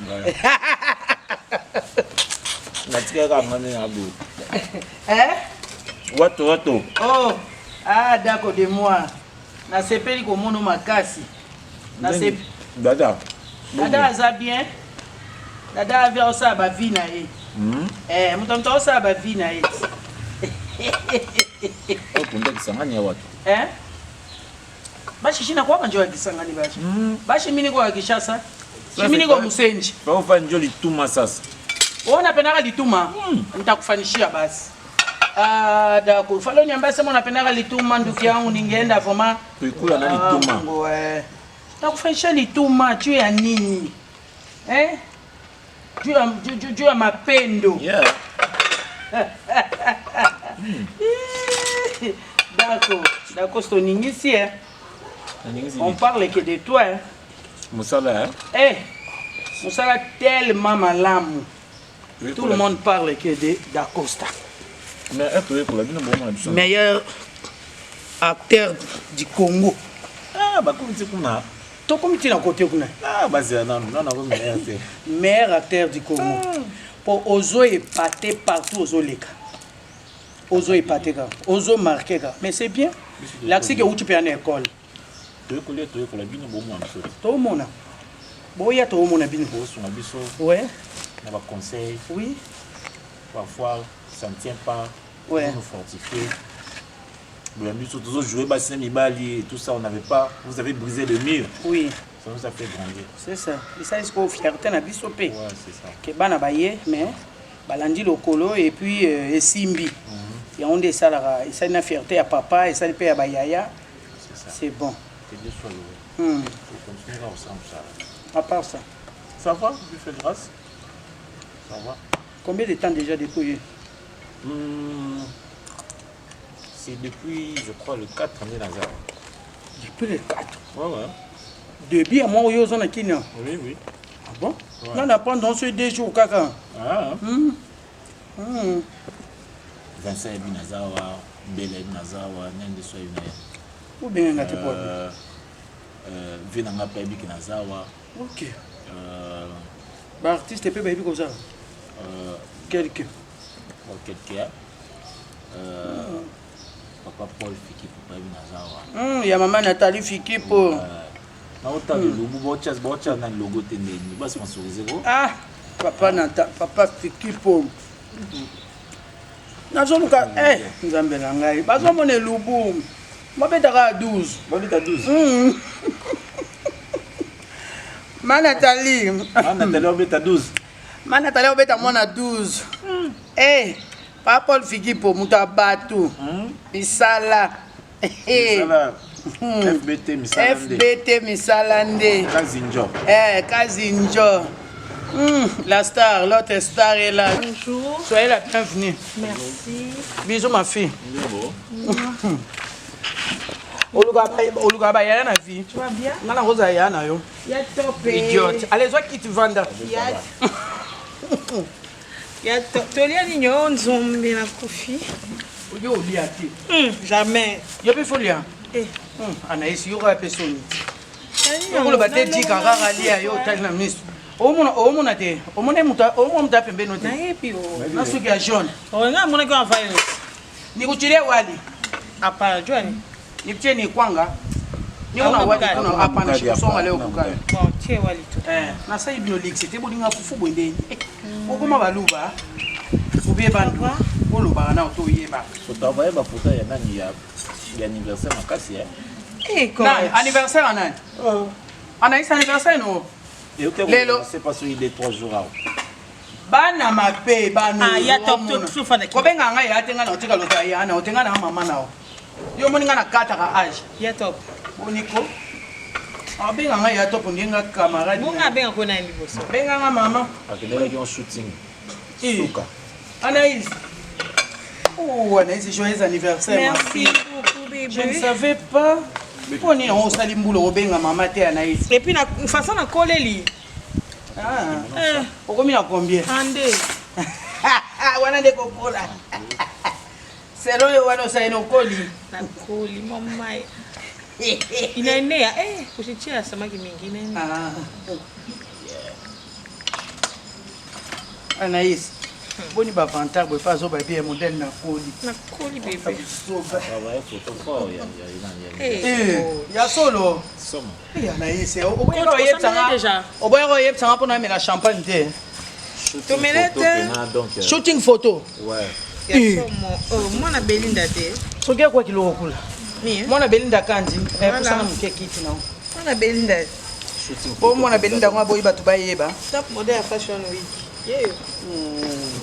Na tika ka ngane na bo. Hein? Wato. Oh. Ah d'accord de moi. Na sepeli ko mono makasi. Na sep Dada. Dada aza bien. Dada avia osa ba vie na ye. Mutamto osa ba vie na ye. Okunda kisanganya watu. Bashi shina kwa kanjo ya kisangani bashi. Bashi mini kwa Kishasa. Shimini kwa Musenji. Kwa ufanjo lituma sasa. Ona penaka lituma. Nitakufanishia basi. Ah d'accord. Falo niambia sema unapendaka lituma nduki yangu ningeenda voma. Kuikula na lituma. Nitakufanishia lituma juu ya nini? Juu ya mapendo. Yeah. D'accord, c'est ton ici. On parle que de toi. Moussala, Moussala tellement malamu. Tout le monde parle que de d'Acosta. Meilleur acteur du Congo. Ah, bah comme tu connais. Toi comme tu n'as côté kuna. Ah, bah c'est non, meilleur acteur du Congo. Pour Ozo et pâté partout aux Oleka. ozo épate kaka ozo marqué kaka mais c'est bien l'accès que uti mpe ana école toyekola bino bomona biso toomona boya toomona bino bosunga biso ouais na baconseil oui parfois ça ne tient pas ouais nous fortifier boyambi biso tozojouer basina mibali et tout ça on n'avait pas vous avez brisé le mur oui ça nous a fait grandir c'est ça esalisi ko fierté na biso mpe ouais c'est ça ke bana baye mais balandi lokolo et puis esimbi yango nde esalaka esali na fierté ya papa esali mpe ya bayaya c'est bon que Dieu soit loué faut continuer à ensemble ça à part ça ça va Dieu fait grâce ça va combien de temps déjà depuis c'est depuis je crois le 4 année Nazar depuis le 4 ouais début à moi oyo oza na kini oui ah bon on apprend dans ce 2 jours kaka 25 ebi nazawa mbele ebi nazawa nende so ebi na obenga te po vie na nga mpe ebiki nazawa ok baartiste mpe bayebi kozala quelque papa Paul Fikipo mpe ebi nazawa ya mama Nathalie Fikipo naotala logo baotya na logo te ndeni basponsorise ko papa Fikipo nazoluka nzambe na ngai bazomona elubu babetaka 12 babeta 12 Manatali obeta 12 Manatali obeta mwana 12 papa Paul Fikipo moto ya bato misala FBT misala nde Kazinjo la star, l'autre star est là. Bonjour. Soyez la bienvenue. Merci. Bisous ma fille. Oluga ba yana na vie. Tu vas bien? Ngana roza yana yo. Ya top. Idiote. Allez, toi qui tu vends. Ya top. Tolia ni nzombe na kofi. Oyo oliati. Jamais. Yo pe folia. Anaïs yo ka personne. Yo ba te di kaka lia yo tali na miso. Omona te. Omona muta pembeni te. Na yepi o. Na suki ya jaune. Nga mona kwa virus. Nikuchilia wali. Apa Johnny. Nipitie ni kwanga. Niona wali kuna hapana shikusonga leo kukali. Bon, tie wali tu. Na sai bino lixi te bolinga fufu bwendeni. Okoma baluba. Ubie bandu. Oloba na to yeba. Utavaye mafuta ya nani ya anniversaire makasi anniversaire nani? Anaïs anniversaire no. Lelo c'est pas sur il est 3 jours avant. Bana mape bana. Ya top tout soufa na. Ko benga nga ya tenga na otika lota ya na otenga na mama nao. Yo moninga na kata ka age. Ya top. Boniko. Benga nga ya top ngenga camarade. Bonga benga ko na liboso. Benga nga mama. Akendela ki en shooting. Suka. Anaïs. Oh, Anaïs, joyeux anniversaire. Merci beaucoup bébé. Je ne savais pas. On est en salle mboulot au benga maman te Anaïs. Et puis na façon na koleli. Pourquoi il y a combien? Ande. Wana de kokola. C'est là où on s'est nokoli. Na koli mama. Inaenea kuchichia samaki mingine. Anaïs. Boni ba vantar boy pas zo ba bien modèle na koli. Na koli bébé. Travailler photo fort ya solo. Somme. Anaïs, oboya yebsanga pona mela champagne te. Shooting photo. Ouais. Mwana Belinda te. Soki kwa kilo okula. Mwana Belinda kandi. Kusana mke kiti nao. Mwana Belinda. Shooting photo. Mwana Belinda ngwa boyi batu bayeba. Top model fashion week. Yeah.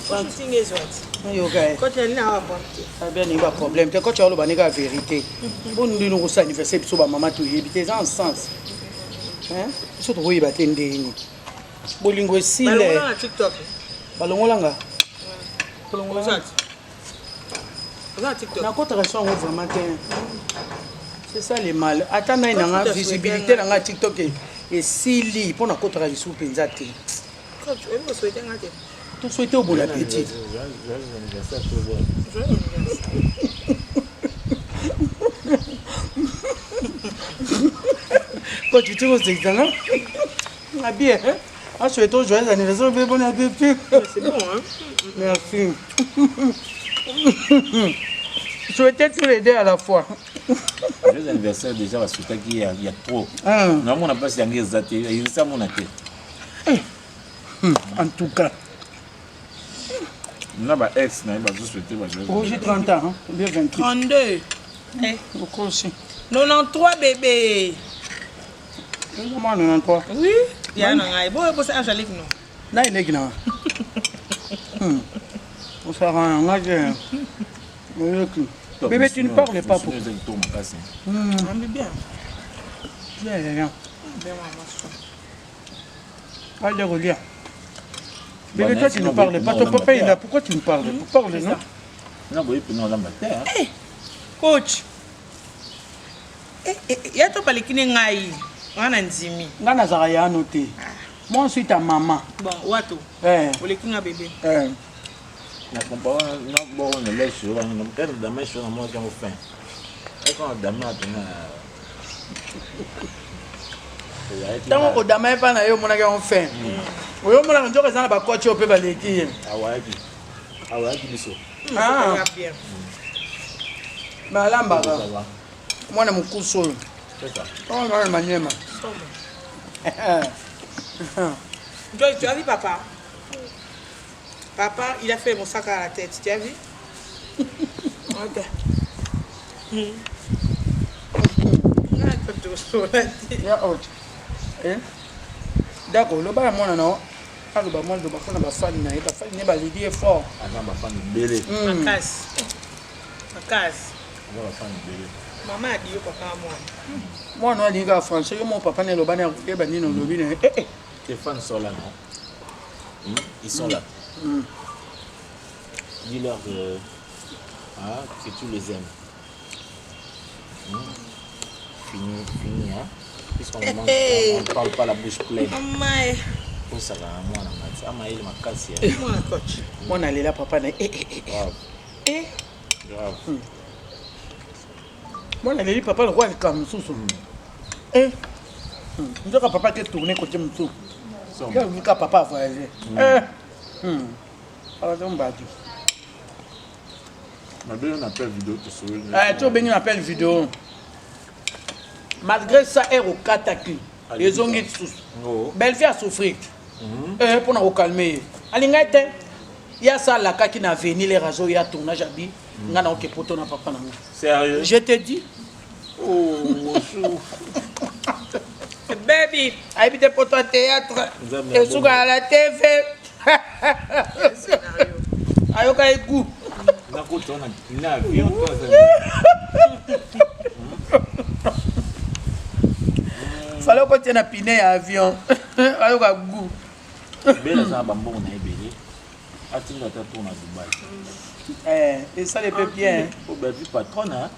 Shooting is what? Yo guy. Coach alina wa bonte. Bien ni ba problème. Te coach alo banika vérité. Bon nous nous anniversaire biso ba mama to yebite en sens. Surtout oui batende ni. Bolingo sile. Balongola na TikTok. Balongolanga. Balongola. TikTok. Na contraction vraiment c'est ça le mal. Attends na visibilité na TikTok et sili pour na kotra biso penza te. Coach, on va souhaiter ngate. Tout souhaiter au bon appétit. Quand tu te retrouves dans la bien, hein? Souhaitons joyeux anniversaire, bon appétit. C'est bon, hein? Merci. Souhaiter tous les deux à la fois. Les anniversaires déjà, parce que il y a trop. Non, on n'a pas si on a zaté. Il ça mon até. En tout cas. Non, bah ex, non, bah je souhaiter, bah je vais. Oh, j'ai 30 ans, hein. Bien 28. 32. Eh. Beaucoup aussi. 93 bébé. Comment 93? Oui. Il y a un an. Bon, c'est un jalif, non? Là, il est grand. On s'en rend en âge. Bébé, tu ne parles pas pour. Ah, mais bien. Viens, viens. Bien, maman. Allez, reviens. Bébé, toi, tu ne parles pas. Ton papa, il est là. Pourquoi tu ne parles pas? Parle, non? Non, oui, puis non, là, matin. Coach. Il y a tout parlé qui n'est pas on a nzimi. Nga nazara ya noté. Moi, je suis ta maman. Bon, wato. Pour les kinga bébé. Na comparé, non, bon, on est là sur on a des dames sur moi qui ont faim. Et quand on dame a Tant que dame pas na yo mona ga on fait. Oyo mona njoka sana ba coach ope ba leki. Awaki biso. Ah. Bien. Malamba Ça ga. va. Mwana mukuso. C'est ça. Oh non, manyema. Joyce, tu as vu papa? Papa, il a fait mon sac à la tête. Tu as vu? Ok. Ya out. D'accord, le ba mwana no. Alo ba mwana ba fona ba fan na, ba fan ne ba lidi fort. Avant ma femme belé. Ma case. Ma case. Avant ma femme belé. Maman a dit au papa à moi. Moi non linga français, mon papa ne lo ba na ke ba ni no lobi ne. Tes fans sont là, non? Ils sont là. Dis-leur que tu les aimes. Fini, hein? Puisqu'on ne parle pas la bouche pleine. Maman, Pour ça, moi, il m'a cassé. moi la coach. Moi na lela papa na Grave. Grave. Moi na leli papa le roi le kam susu. Ndoka papa qui tourner côté mtou. Quand vous ka papa voyager. Alors on va dire. Ma belle, on appelle vidéo te souris. Tu as bien appel vidéo. Malgré ça, elle est au Kataki. Ils ont dit sous. Belle fille a souffert. Pour nous calmer. Alingate, il y a ça là qui n'a venu les réseaux, il y a tournage à bi. On a ok pour ton papa. Sérieux? Je te dis. Oh, Baby. Habite pour toi théâtre. Et sous à la TV. Ayoka écoute. On a avion. Fallait qu'on tienne un pinet à avion. Ayoka goût. Belle, ça va bon, on a belé. Attends, tu tournes à Dubaï. Et ça les peut bien. Oh, ben, vu patronne, hein?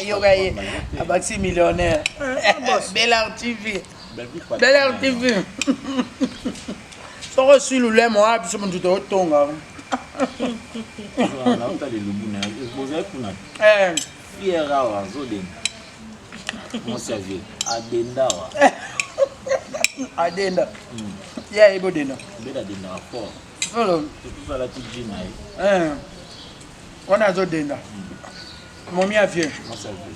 Yoga, Abaxi millionnaire. Belle TV. Belle TV. So reçu le lait moi puis mon tout tonga. On a pas les lubuna. Vous avez pour Fiera wa zoden. Mon servir. Adenda wa. Adenda. Ya ibo dena. Bela denda fort. Follow. C'est tout ça la petite gina. On a zodenda. Mon mien vient. Mon servir.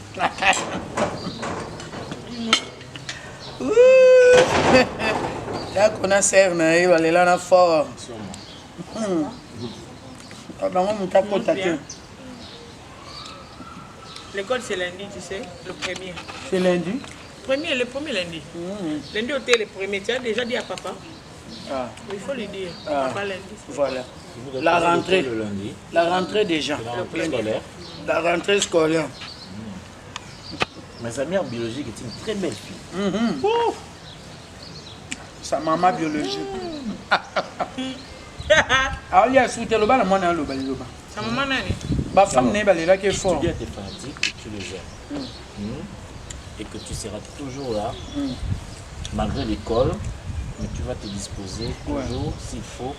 Là qu'on a cerné, il va aller là fort. L'école c'est lundi, tu sais, le premier. C'est lundi. Le premier lundi. Lundi au thé, le premier. Tu as déjà dit à papa? Il faut lui dire. Papa lundi. Voilà. La rentrée. Le lundi. La rentrée déjà. La rentrée scolaire. La rentrée scolaire. Mais sa mère biologique est une très belle fille. Sa maman biologique. Alors il y a soutenu le bas, la monnaie le bas. Sa maman nani? Ma femme n'est pas là qui est fort. Tu dis à tes fanatiques que tu les aimes. Et que tu seras toujours là, malgré l'école, mais tu vas te disposer toujours s'il faut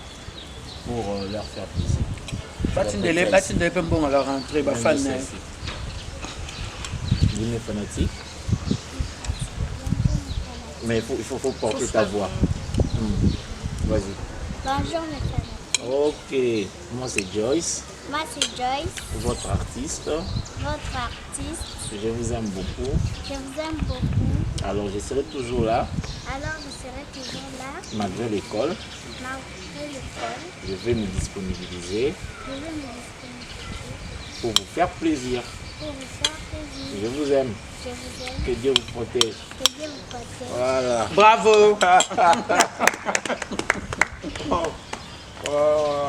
pour leur faire plaisir. Bâtine de bon à la rentrée, ma fan. Vous êtes fanatique, mais il faut porter ta voix. Vas-y. Bonjour mes fanatique. Ok, moi c'est Joyce, Moi, c'est Joyce, votre artiste. votre artiste. Je vous aime beaucoup. Je vous aime beaucoup. Alors je serai toujours là, Alors, je serai toujours là, malgré l'école. malgré l'école. Je vais me disponibiliser Je vais me disponibiliser pour vous faire plaisir. pour vous faire plaisir. Je vous aime. Je vous aime. Que Dieu vous protège. Que Dieu vous protège. Voilà. Bravo.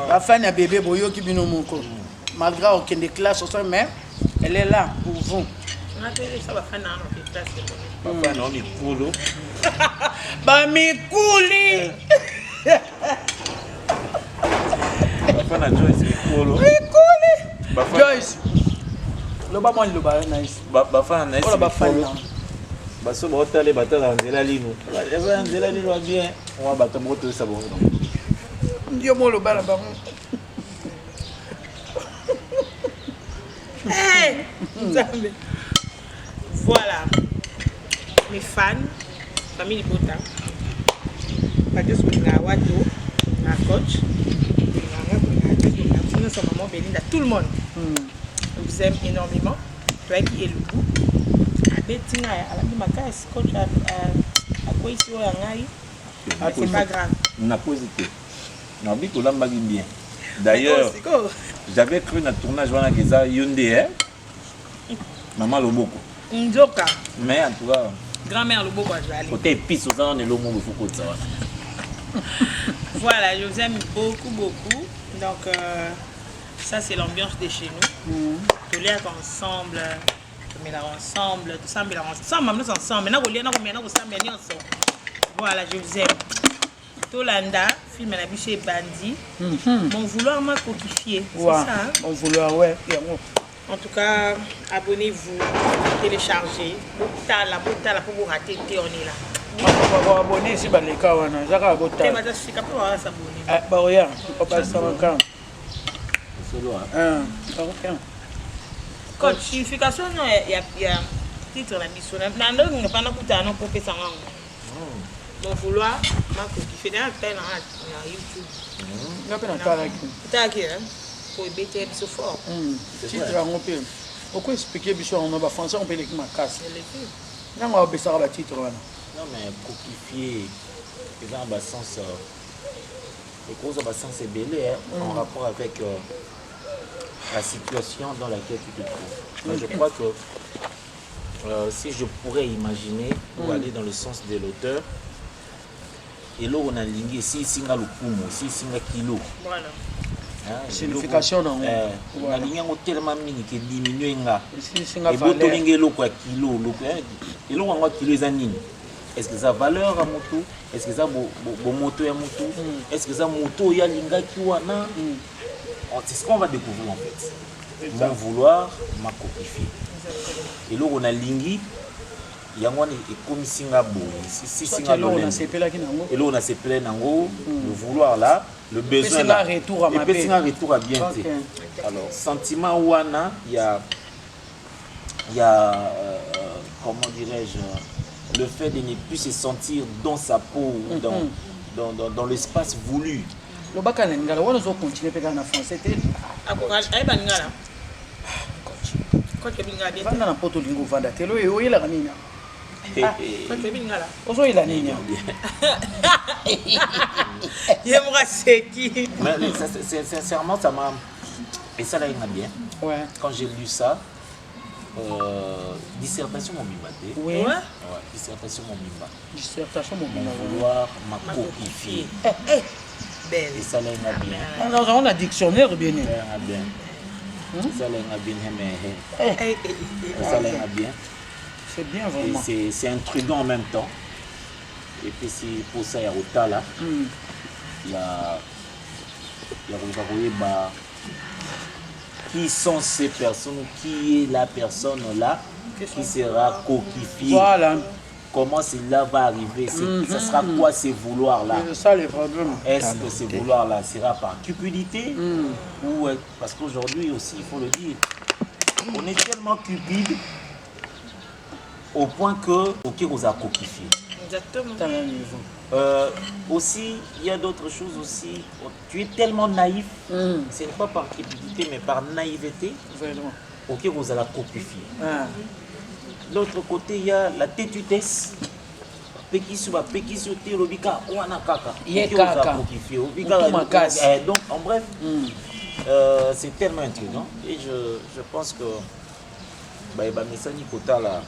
La femme a bébé boyo qui bino moko. Malgré aucune des classes au sein, mais elle est là pour vous. Ça va faire une classe. Papa non, il coule. Bah mais couli. Papa na Joyce, il coule. Couli. Joyce. Le bas moi le bas nice. Bafana na Oh la bas fan. baso baotala batala nzela lino eza nzela lino bien on va bato moto ça bon Ndio mo le bas là-bas. Voilà. Mes fans, famille Libota, Patrice Kolinga Wato, ma coach, nous sommes maman Belinda, tout le monde. On vous aime énormément. Toi qui es le goût. Bettina, elle a dit coach à quoi ici au Yangai. C'est pas grave. na positif na bito lambaki bien d'ailleurs j'avais cru na tournage wana keza yonde hein maman Loboko Nzoka. mais en tout cas Grand-mère Loboko Azali. côté épice aux gens de l'homme il faut que ça Voilà, je vous aime beaucoup, beaucoup. Donc, ça, c'est l'ambiance de chez nous. Tous les ensemble, tout mélange ensemble, tout ça mélange ensemble, nous ensemble. Maintenant, voilà, je vous aime. Tolanda, film la biche Bandi. Mon vouloir m'a coquifié. C'est ça. Hein? Mon vouloir, ouais. En tout cas, abonnez-vous, téléchargez. Botala pour vous rater, on est là. On va abonner si les cas, on a T'es ma je suis capable de s'abonner. ah, bah, regarde, on va passer un camp. c'est loin Coach, signification, il y a titre la mission. Nando, on n'a pas d'appuyer non pour faire ça. Mon vouloir, ma copie fait un appel à YouTube. On a pas d'entendre. T'as qui, hein? Pour BTL, c'est fort. Si tu as un peu. Pourquoi expliquer, Bichon, on va français, on peut les casse. Je l'ai vu. Non, on va baisser le titre. non mais coquifier c'est dans le sens les causes dans le sens c'est belé en rapport avec la situation dans laquelle tu te trouves. Mais je crois que si je pourrais imaginer ou aller dans le sens de l'auteur et là on a ligné si singa le pumo si singa kilo Voilà. Signification non. on a ligné tellement mingi que diminuer nga Si singa et boto lingue lo kwa kilo lo et lo ngwa kilo ezanini. Est-ce que ça valeur à moto? Est-ce que ça bon moto à moto? Est-ce que ça moto ya linga ki wana? C'est ce qu'on va découvrir en fait. Mon vouloir m'a copifié. Et là on a lingi yango et comme singa bo si singa là on a sepela ki nango. et là on a sepela nango le vouloir là le besoin là retour à ma et singa retour à bien fait. Alors sentiment wana il y a comment dirais-je le fait de ne plus se sentir dans sa peau ou dans l'espace voulu. Le bac à l'engrais, on va continuer à faire en français. Aïe, Bangala. Coach, Bingala, bien. Vanda na poto lingo vanda telo e oyela kanina. Coach, Bingala. Ozo ila nini? Yemra Seki. Mais sincèrement, ça m'a. Et ça là, il m'a bien. Ouais. Quand j'ai lu ça, dissertation mon bimba. Oui. Ouais. Ouais, dissertation mon bimba. Dissertation mon Mon vouloir m'a copifié. Belle. Et ça là, il m'a bien. Alors on a dictionnaire bien. Ça là, il m'a bien. Ça là, il m'a bien. Ça là, il m'a bien. C'est bien Et vraiment. c'est intriguant en même temps. Et puis c'est pour ça, il y a Ota là. Il y a bah, qui sont ces personnes, qui est la personne là qui sera coquifiée. Voilà. Comment cela va arriver, ça sera quoi ces vouloirs là? C'est ça le problème. Est-ce que ces vouloirs là sera par cupidité ou parce qu'aujourd'hui aussi il faut le dire, on est tellement cupide au point que ok vous a coquifié. Exactement. T'as le même niveau. Aussi, il y a d'autres choses aussi. Tu es tellement naïf, ce n'est pas par cupidité, mais par naïveté. Vraiment. Ok, vous allez copifier. Ah. L'autre côté, il y a la tétutesse. Donc, en bref, c'est tellement intriguant. Et je pense que Messani Kota, la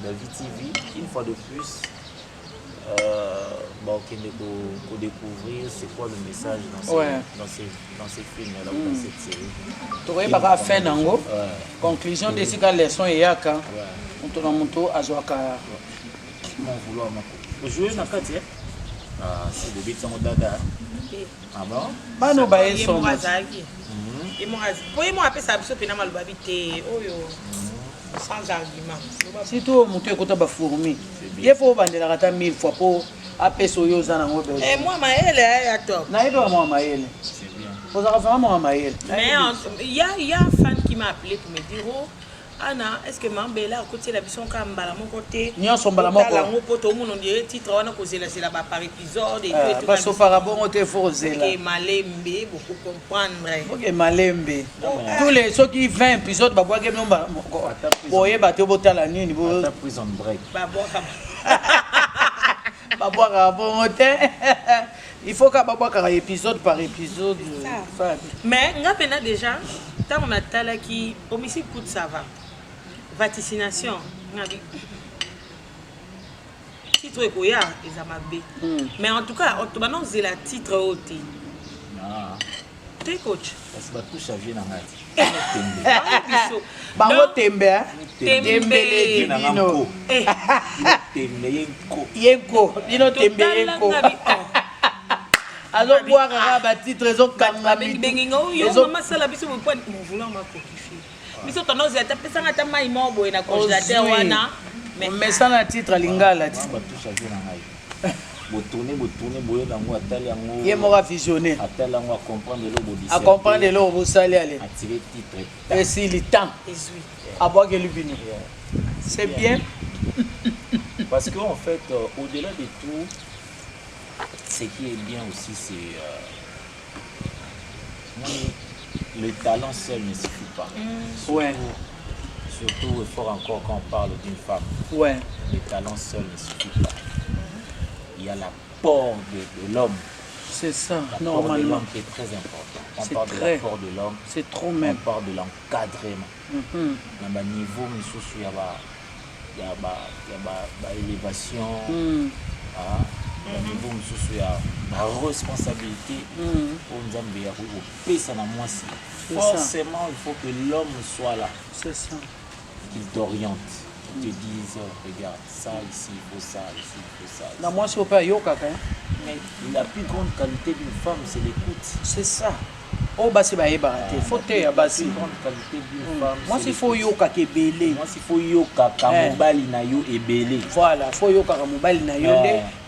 VTV, une fois de plus, pour découvrir c'est quoi le message dans ces films-là ou dans cette série. Tu vois, il n'y a pas fait d'ango. Conclusion de ces leçons, il y a qu'un. On a Azoaka. Vouloir jouer dans le quartier. C'est le but de dada. Ah bon? Bah non, bah ils sont. Moi après ça absolument mal babité. Sans argument. Si tu montes écoute ba fourmi. Il faut bander la rata 1000 fois pour appeler soyo za na ngobe. Et moi maël est top. Na ido moi maël. C'est bien. Faut ça faire moi maël. Mais il y a un fan qui m'a appelé pour me dire Anna, est-ce que Mambela côté la vision comme bala mon côté Nyon son bala mon côté. La moto monde on dirait titre on a causé là c'est là par épisode et tout. Parce que par rapport au téléphone là. OK Malembe beaucoup comprendre. OK Malembe. Tous les ceux qui 20 épisodes ba boire game ba boyer ba te botala nini bo ta prison break. Ba boire ba boire bon hôtel. Il faut qu'à ba boire épisode par épisode. Mais nga pena déjà tant on a tala qui homicide coûte ça va. Vaticination, titre Ekoya, ils ont mais en tout cas, on c'est la titre haute. Tu es coach. Parce que tout ça vient dans la Bango tembe, Tembele, Dino. Yenko. Dino tembe Yenko. Alors boire à titre ils ont kangami. Yo maman sala biso mo point mon vouloir ma coquille. Biso tendance à taper ça ngata mai mo boy na congélateur wana. Mais ça na titre lingala ti. Ba tout ça vient dans la botourner boye nango atali yango. Ye mo visionner. Atali yango à comprendre le bodisi. À comprendre le bo sali aller. Attirer titre. Et si le temps. À boire que lubino. C'est bien. Parce que en fait au-delà de tout ce qui est bien aussi, c'est le talent seul ne suffit pas. Surtout, il faut encore quand on parle d'une femme. Ouais. Le talent seul ne suffit pas. Il y a l'apport de l'homme. C'est ça, normalement. L'apport de normalement. l'homme qui est très important. On parle de l'apport de l'homme. C'est trop même. On parle de l'encadrement. Dans le niveau, il y a élévation. Au niveau il y a la responsabilité pour nous amener. Forcément, il faut que l'homme soit là. C'est ça. Qu'il t'oriente. Qu'il te dise, regarde, ça ici, il faut ça, ici, il faut ça. Dans moi, c'est au père Yoka. Mais la plus grande qualité d'une femme, c'est l'écoute. C'est ça. Oh, bah c'est baraté. Faut te abasi. La plus grande qualité d'une femme. Moi, c'est faut yoka qui est belé. Moi, c'est faut yoka kamobali na yo et belé. Voilà, faut yoka kamobali na yo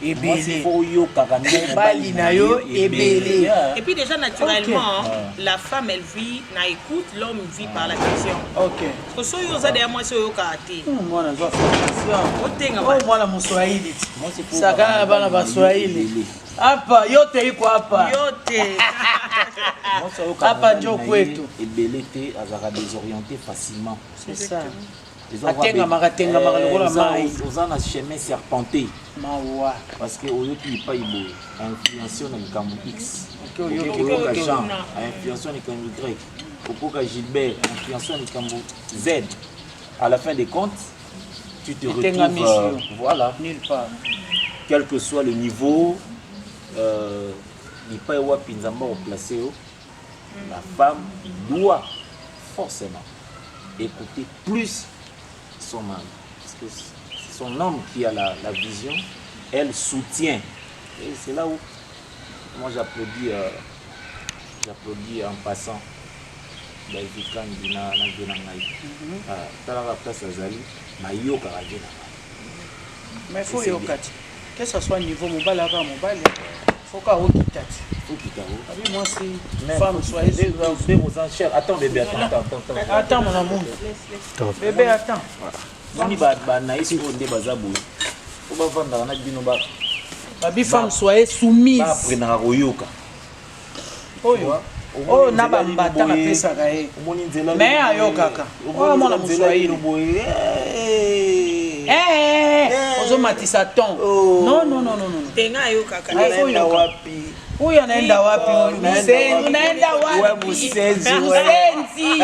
et belé. Moi, c'est faut yoka kamobali na yo et belé. Et puis déjà naturellement, la femme elle vit na écoute, l'homme vit par la question. OK. Parce que so yoza derrière moi so yoka ate. Moi na joie formation. Otenga ba. Moi na Mswahili. Moi c'est pour Sakana bana ba Swahili. Hapa yote iko hapa. Yote. Hapa ndio kwetu. Et belé te azaka désorienté facilement. C'est ça. Atenga lokola mai. Oza na chemin serpenté. Mawa. Parce que oyo qui pas ibo influence na likambo X. Oyo Jean influence na likambo Y. Okoka Gilbert influence na likambo Z. À la fin des comptes, tu te retrouves voilà, nulle part. Quel que soit le niveau il peut y avoir pinzamba placé. La femme doit forcément écouter plus son mari. Parce que c'est son homme qui a la vision, elle soutient. Et c'est là où moi j'applaudis en passant. Mais il faut y que ce soit niveau mobile avant mobile. Faut qu'à haut quitte. Moi c'est femme soyez vos enchères. Attends bébé, attends. Attends mon amour. Bébé attends. Nani ba naïs ko nde bazabo. On va vendre dans bino ba. Babi femme soyez soumise. Ba prendre royoka. Oyo. Oh na ba mbata na pesa ka e. Mais ayo kaka. Oh mona muswahili. Ozo matisa ton. Non non non non non. Tenga ayo kaka. Naenda wapi? Huyo anaenda wapi? Unaenda wapi? Wewe musenzi wewe. Musenzi.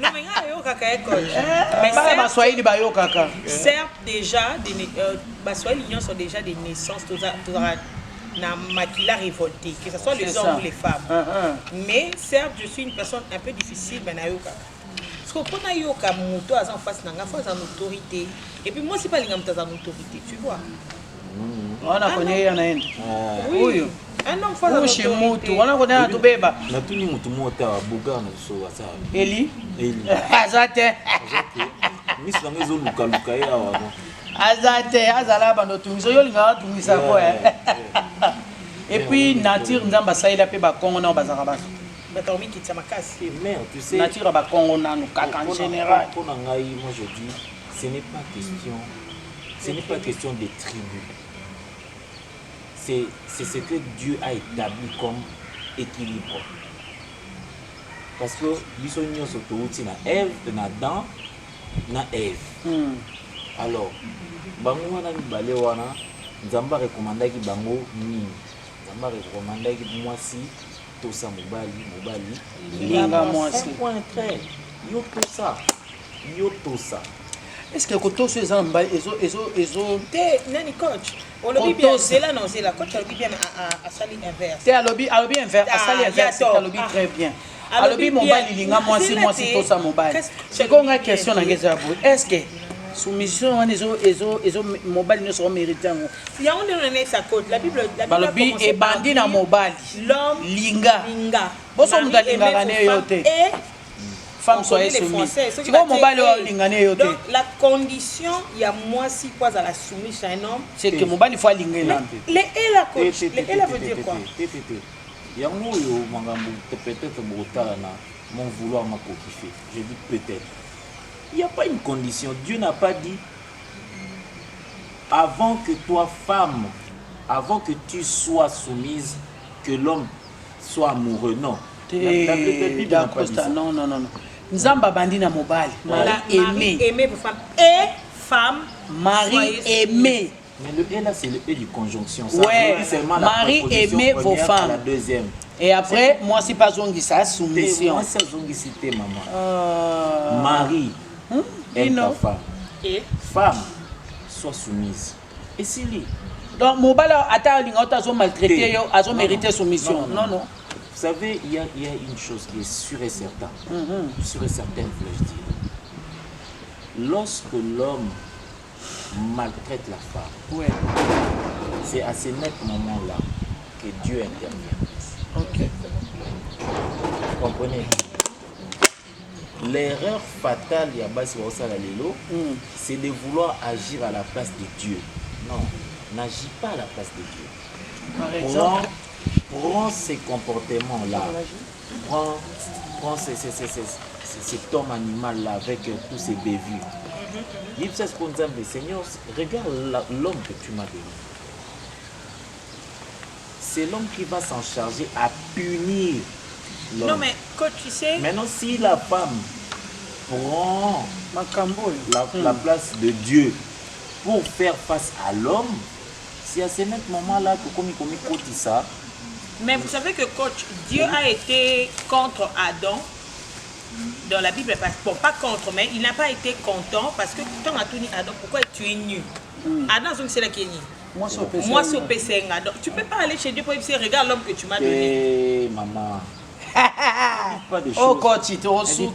Non mais ayo kaka école. Mais ça ba swahili ba yo kaka. Certes déjà Baswahili sont déjà des naissances na makila révolté, que ce soit les hommes ou les femmes. Mais certes, je suis une personne un peu difficile, ben ayoka. Parce que quand ayoka moto en face nanga, faut en autorité. Et puis moi c'est pas les gamins en autorité, tu vois. On a connu anaenda. Oui. Un homme faut en autorité. Moto, on a connu na tubeba. Na tuni mutu mota buga no so asa. Eli. Eli. Azate. Miss bango zo luka luka ya wa. Azate, azala bando tungiso yo linga tungisa quoi. Et puis nature nzamba saïla pe ba Congo na bazaka ba. Ba tormi qui tient ma casse. Mère, tu sais. Nature ba Congo na nous kaka en général. Pour ngai, moi je dis, ce n'est pas question de tribus. C'est ce que Dieu a établi comme équilibre. Parce que biso nyonso touti na Ève, na Adam, na Ève. Alors, bango wana mibale wana nzamba recommandaki bango nini? Nzamba recommandaki mwasi tosa mobali linga mwasi. Point très. Yo tosa. Est-ce que koto so ezamba ezo te nani coach? On le dit bien, c'est là non, c'est la coach elle dit bien à sali inverse. Te alobi inverse, asali inverse, alobi très bien. Alobi mobali linga mwasi tosa mobali. C'est quoi une question na ngeza bo? Est-ce que soumission on ezo mobali ne sera méritant. Il y a on est sa côte. La Bible balobi e bandi na mobali. L'homme linga. Boso mudalinga gane yote. Et femme soyez soumise. Tu vois mobali wa lingane yote. Donc la condition il y a moi si quoi à la soumise à un homme. C'est que mobali faut linga là. Les la coach. Les la veut dire quoi? Yango yo mangambo peut-être botala na mon vouloir m'a kiffé. Je dis peut-être. Il n'y a pas une condition. Dieu n'a pas dit avant que toi, femme, avant que tu sois soumise, que l'homme soit amoureux. Non. Non. Nzamba bandi na mobali. Mari aimé. Aimé pour femme. Et femme. Mari aimé. Mais le et là, c'est le et du conjonction. Ça ouais. Mari aimé vos femmes. La deuxième. Et après, moi, c'est pas zongi ça, soumission. Moi, c'est zongi cité, maman. Mari. Aime ta femme. Et femme, sois soumise. Et c'est lui. Donc, mobala ata linga otazo maltraité yo, azo mérité soumission. Non. Vous savez, il y a une chose qui est sûre et certaine. Sûre et certaine, veux-je dire. Lorsque l'homme maltraite la femme, ouais. C'est à ces nets moments-là que Dieu intervient. Ok. Vous comprenez? L'erreur fatale, c'est de vouloir agir à la place de Dieu. Non, n'agis pas à la place de Dieu. Par exemple, prends ces comportements-là. Prends cet homme animal-là avec tous ses bévues. Dis ce qu'on dit, Seigneur, regarde l'homme que tu m'as donné. C'est l'homme qui va s'en charger à punir. Non mais quand tu sais. Maintenant si la femme prend la place de Dieu pour faire face à l'homme, c'est à ce moment-là que comme il ça. Mais vous savez que coach, Dieu a été contre Adam dans la Bible, bon pas contre, mais il n'a pas été content parce que quand on a tout dit Adam, pourquoi tu es nu? Adam c'est là qui est nu. Moi c'est au PC. Tu peux pas aller chez Dieu pour dire regarde l'homme que tu m'as donné. Maman. Pas de choses.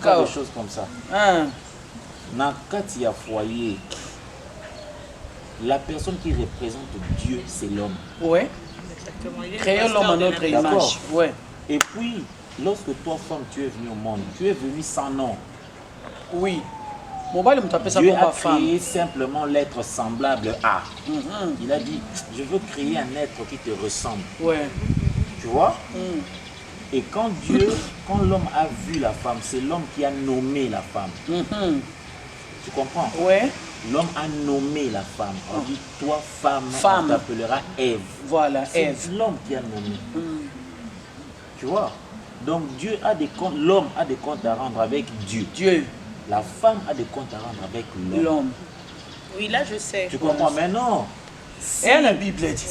Pas de choses comme ça. Dans quand il y a foyer, la personne qui représente Dieu, c'est l'homme. Ouais. Créer l'homme en notre image. Ouais. Et puis, lorsque toi, femme, tu es venue au monde, tu es venue sans nom. Oui. Dieu a créé simplement l'être semblable à. Il a dit, je veux créer un être qui te ressemble. Ouais. Tu vois? Et quand l'homme a vu la femme, c'est l'homme qui a nommé la femme. Tu comprends? Ouais. L'homme a nommé la femme. On dit, toi, femme, on t'appellera Ève. Voilà, Ève. C'est l'homme qui a nommé. Tu vois? Donc Dieu a des comptes, l'homme a des comptes à rendre avec Dieu. La femme a des comptes à rendre avec l'homme. Oui, là je sais. Tu comprends? Mais non. Et la Bible dit.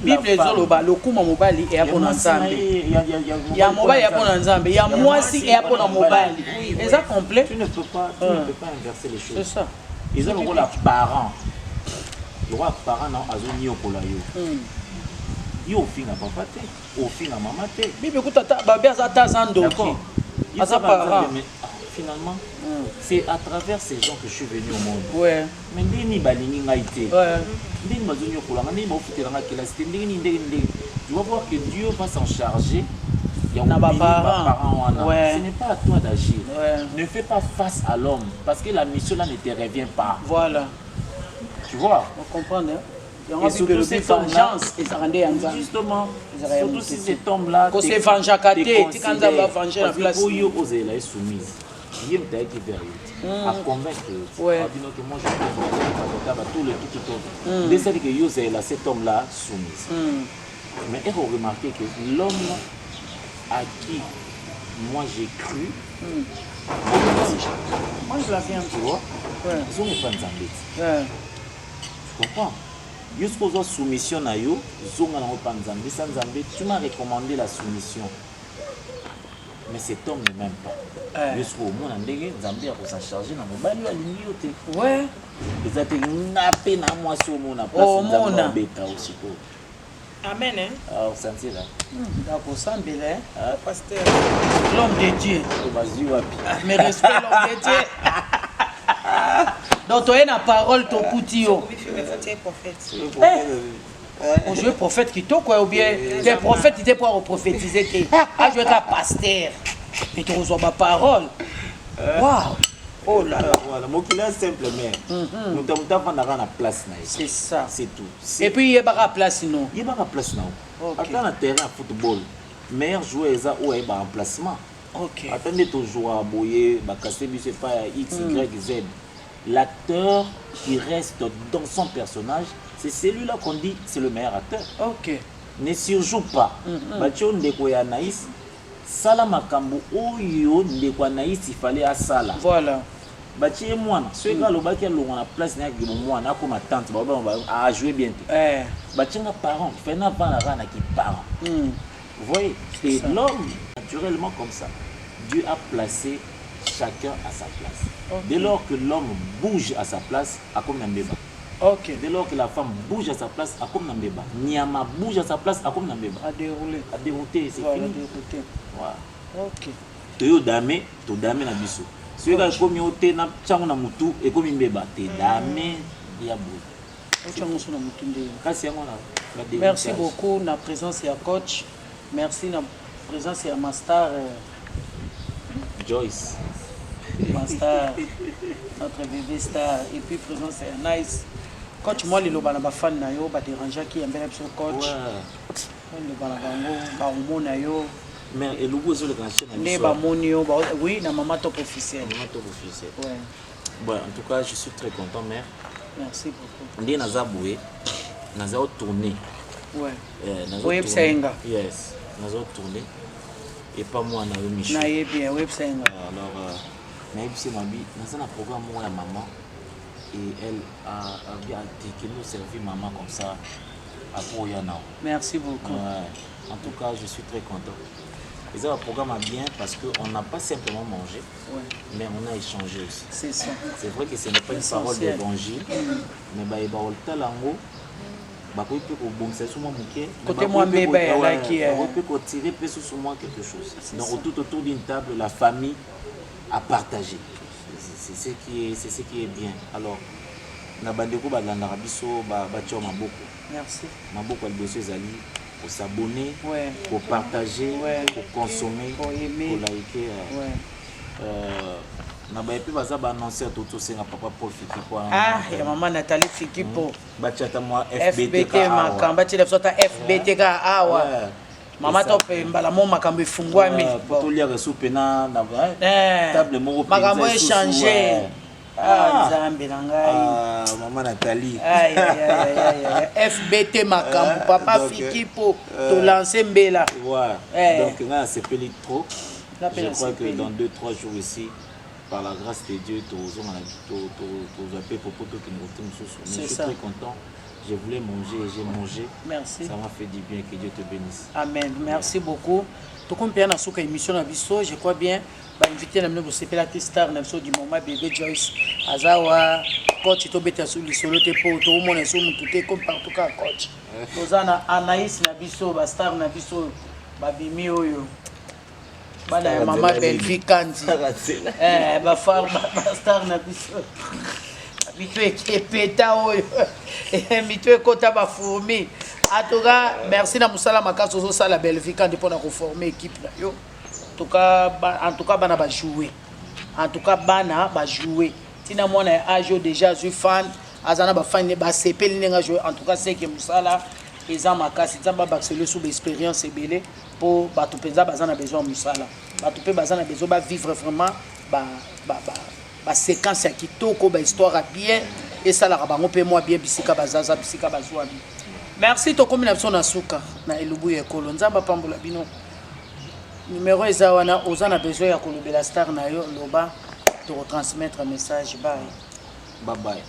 Bible est le kuma mobali et pour ensemble. Il y a mobali et pour ensemble. Il y a moi si et pour mobali. Et ça complet. Tu ne peux pas inverser les choses. C'est ça. Ils ont le rôle à parent. Le rôle à parent non azoni okola yo. Yo au fin à papa te, au fin à maman te. Bible écoute babé à ta sandoki. À sa parent. Finalement, c'est à travers ces gens que je suis venu au monde. Ouais. Mais ndeni balingi ngaité. Ouais. Ndeni bazoni okola ndeni ba ofutela nga kila c'était ndeni. Tu vas voir que Dieu va s'en charger. Il y a parents. Ce n'est pas à toi d'agir. Ne fais pas face à l'homme parce que la mission là ne te revient pas. Voilà. Tu vois? On comprend, hein? Et surtout cet homme-là, justement, surtout si cet homme-là te considère, parce que pour eux, oser la soumise. Il me dit à convaincre que moi je peux tout le tout. Dès que Yosé là, cet homme-là soumise. Mais il faut remarquer que l'homme à qui moi j'ai cru, moi je la viens. Tu vois, ils ont pas de tu comprends? Jusqu'aux soumission na yo, zonga na pas nzambe, sans nzambe, tu m'as recommandé la soumission. Mais cet homme ne m'aime pas. Jusqu'au moment ndenge nzambe a s'en charger na mobali alingi yo te. Ouais. Les a te napé na moi sur mon place nzambe beta aussi ko. Amen hein. Ah, vous sentez là. D'accord, ça mbele. Pasteur. L'homme de Dieu. Vas-y wapi. Mais respect l'homme de Dieu. Donc, tu as une parole, tu as un prophète. On joue prophète qui t'a quoi ou bien les prophètes ils étaient pour prophétiser. Ah, je vais être pasteur. Mais tu reçois ma parole. Waouh! Oh là là. Voilà, mon client simple, mais nous t'avons la place. C'est ça. C'est tout. Et puis, il y a pas de place, non? Il y a pas de place, non. Attends, un terrain de football. Meilleur joueur, il y a un emplacement. Ok. Attendez, ton joueur à Boyer, c'est pas X, Y, Z. L'acteur qui reste dans son personnage, c'est celui-là qu'on dit c'est le meilleur acteur. Ok. Ne surjoue pas. Batio ndeko ya Naïs, sala makambo oyo ndeko ya Naïs il fallait à sala. Voilà. Batie mwana, ceux qui ont baki longa na place na ki mwana ko ma tante ba a jouer bien. Batie nga parent, fait na pas na qui parent. Vous voyez, et l'homme naturellement comme ça. Dieu a placé chacun à sa place. Dès lors que l'homme bouge à sa place, à comme Nambeba. Dès lors que la femme bouge à sa place, à comme Nambeba. Niama bouge à sa place, à comme Nambeba. À dérouler. À dérouter, c'est fini. Voilà. Ok. Toyo dame, to dame na biso. Celui qui comme yote na chango na mutu et comme Mbeba, te dame dia bou. Merci beaucoup na présence et à coach. Merci na présence et à master. Joyce. Master, notre bébé star, et puis présent c'est nice. Coach, moi, les lobana ba fan na yo, ba déranger qui aime bien sur coach. Le bana bango, ba omo na yo. Mais et le goût sur le grand chien. Ne ba monio, ba oui, na maman top officiel. Maman top officiel. Ouais. Bon, en tout cas, je suis très content, mère. Merci beaucoup. Ndé naza boué, naza tourné. Ouais. Oui, Psenga. Yes, naza tourné. Et pas moi, na yo Michel. Na ye bien, oui, Psenga. Alors, c'est ma vie, dans un programme où la maman et elle a bien dit que nous servir maman comme ça à Poyana. Merci beaucoup. En tout cas, je suis très content. Et ça, le programme a bien parce qu'on n'a pas simplement mangé, mais on a échangé aussi. C'est ça. C'est vrai que ce n'est pas une parole d'évangile, mais il y a un lango. Côté moi, bébé, on peut tirer sur moi quelque chose. Donc, tout autour d'une table, la famille à partager. C'est ce qui est bien. Alors, Nabandeko Badlandara Biso, Batio Maboko. Merci. Maboko Albosso Zali, pour s'abonner, pour partager, pour consommer, pour liker. Nabayepi baza ba annoncer toto senga papa Paul Fikipo. Ah, ya maman Nathalie Fikipo. Bachata moi FBT makamba tile sota FBT ka awa. Mama tope mbala mo makambo efungwami. Pour to lire soupe na table mo makambo échanger. Nzambe na ngai. Maman Nathalie. FBT makambo papa fiki po to lancer mbela. Voilà. Donc là c'est peli trop. Je crois que dans 2-3 jours ici, par la grâce de Dieu, tous je suis très content. Je voulais manger et j'ai mangé. Merci. Ça m'a fait du bien, que Dieu te bénisse. Amen. Merci beaucoup. Tout comme bien dans cette émission, je crois bien. Invité à nous c'est la star du moment bébé Joyce Azawa coach to beta sur le solo te po to mon so mututé comme partout ka coach. Ozana Anaïs na biso ba star na biso ba bimi oyo. Bana ya mama Belvi Kandi. Ba far ba star na biso. Mitwe kepeta oyo. Mitwe kota ba fourmi. En tout cas, merci na musala makaso zo sala Belvi Kandi pour na reformer équipe na yo. En tout cas, bana va jouer. En tout cas, bana va jouer. Tina moi na âge déjà je fan, azana ba fan ba CP linga jouer. En tout cas, c'est que musala eza makasi nzamba baxeler sous l'expérience ebele pour batu penza bazana besoin musala. Batu pe bazana besoin ba vivre vraiment ba séquence ya kitoko ba histoire bien et ça la bango pe moi bien bisika bazaza bisika bazwa bi. Merci to comme na na suka na elubu ya kolo nzamba pambola bino. Numéro Ezawana, Ozana besoin de la star na yo, loba, de retransmettre un message. Bye. Bye bye.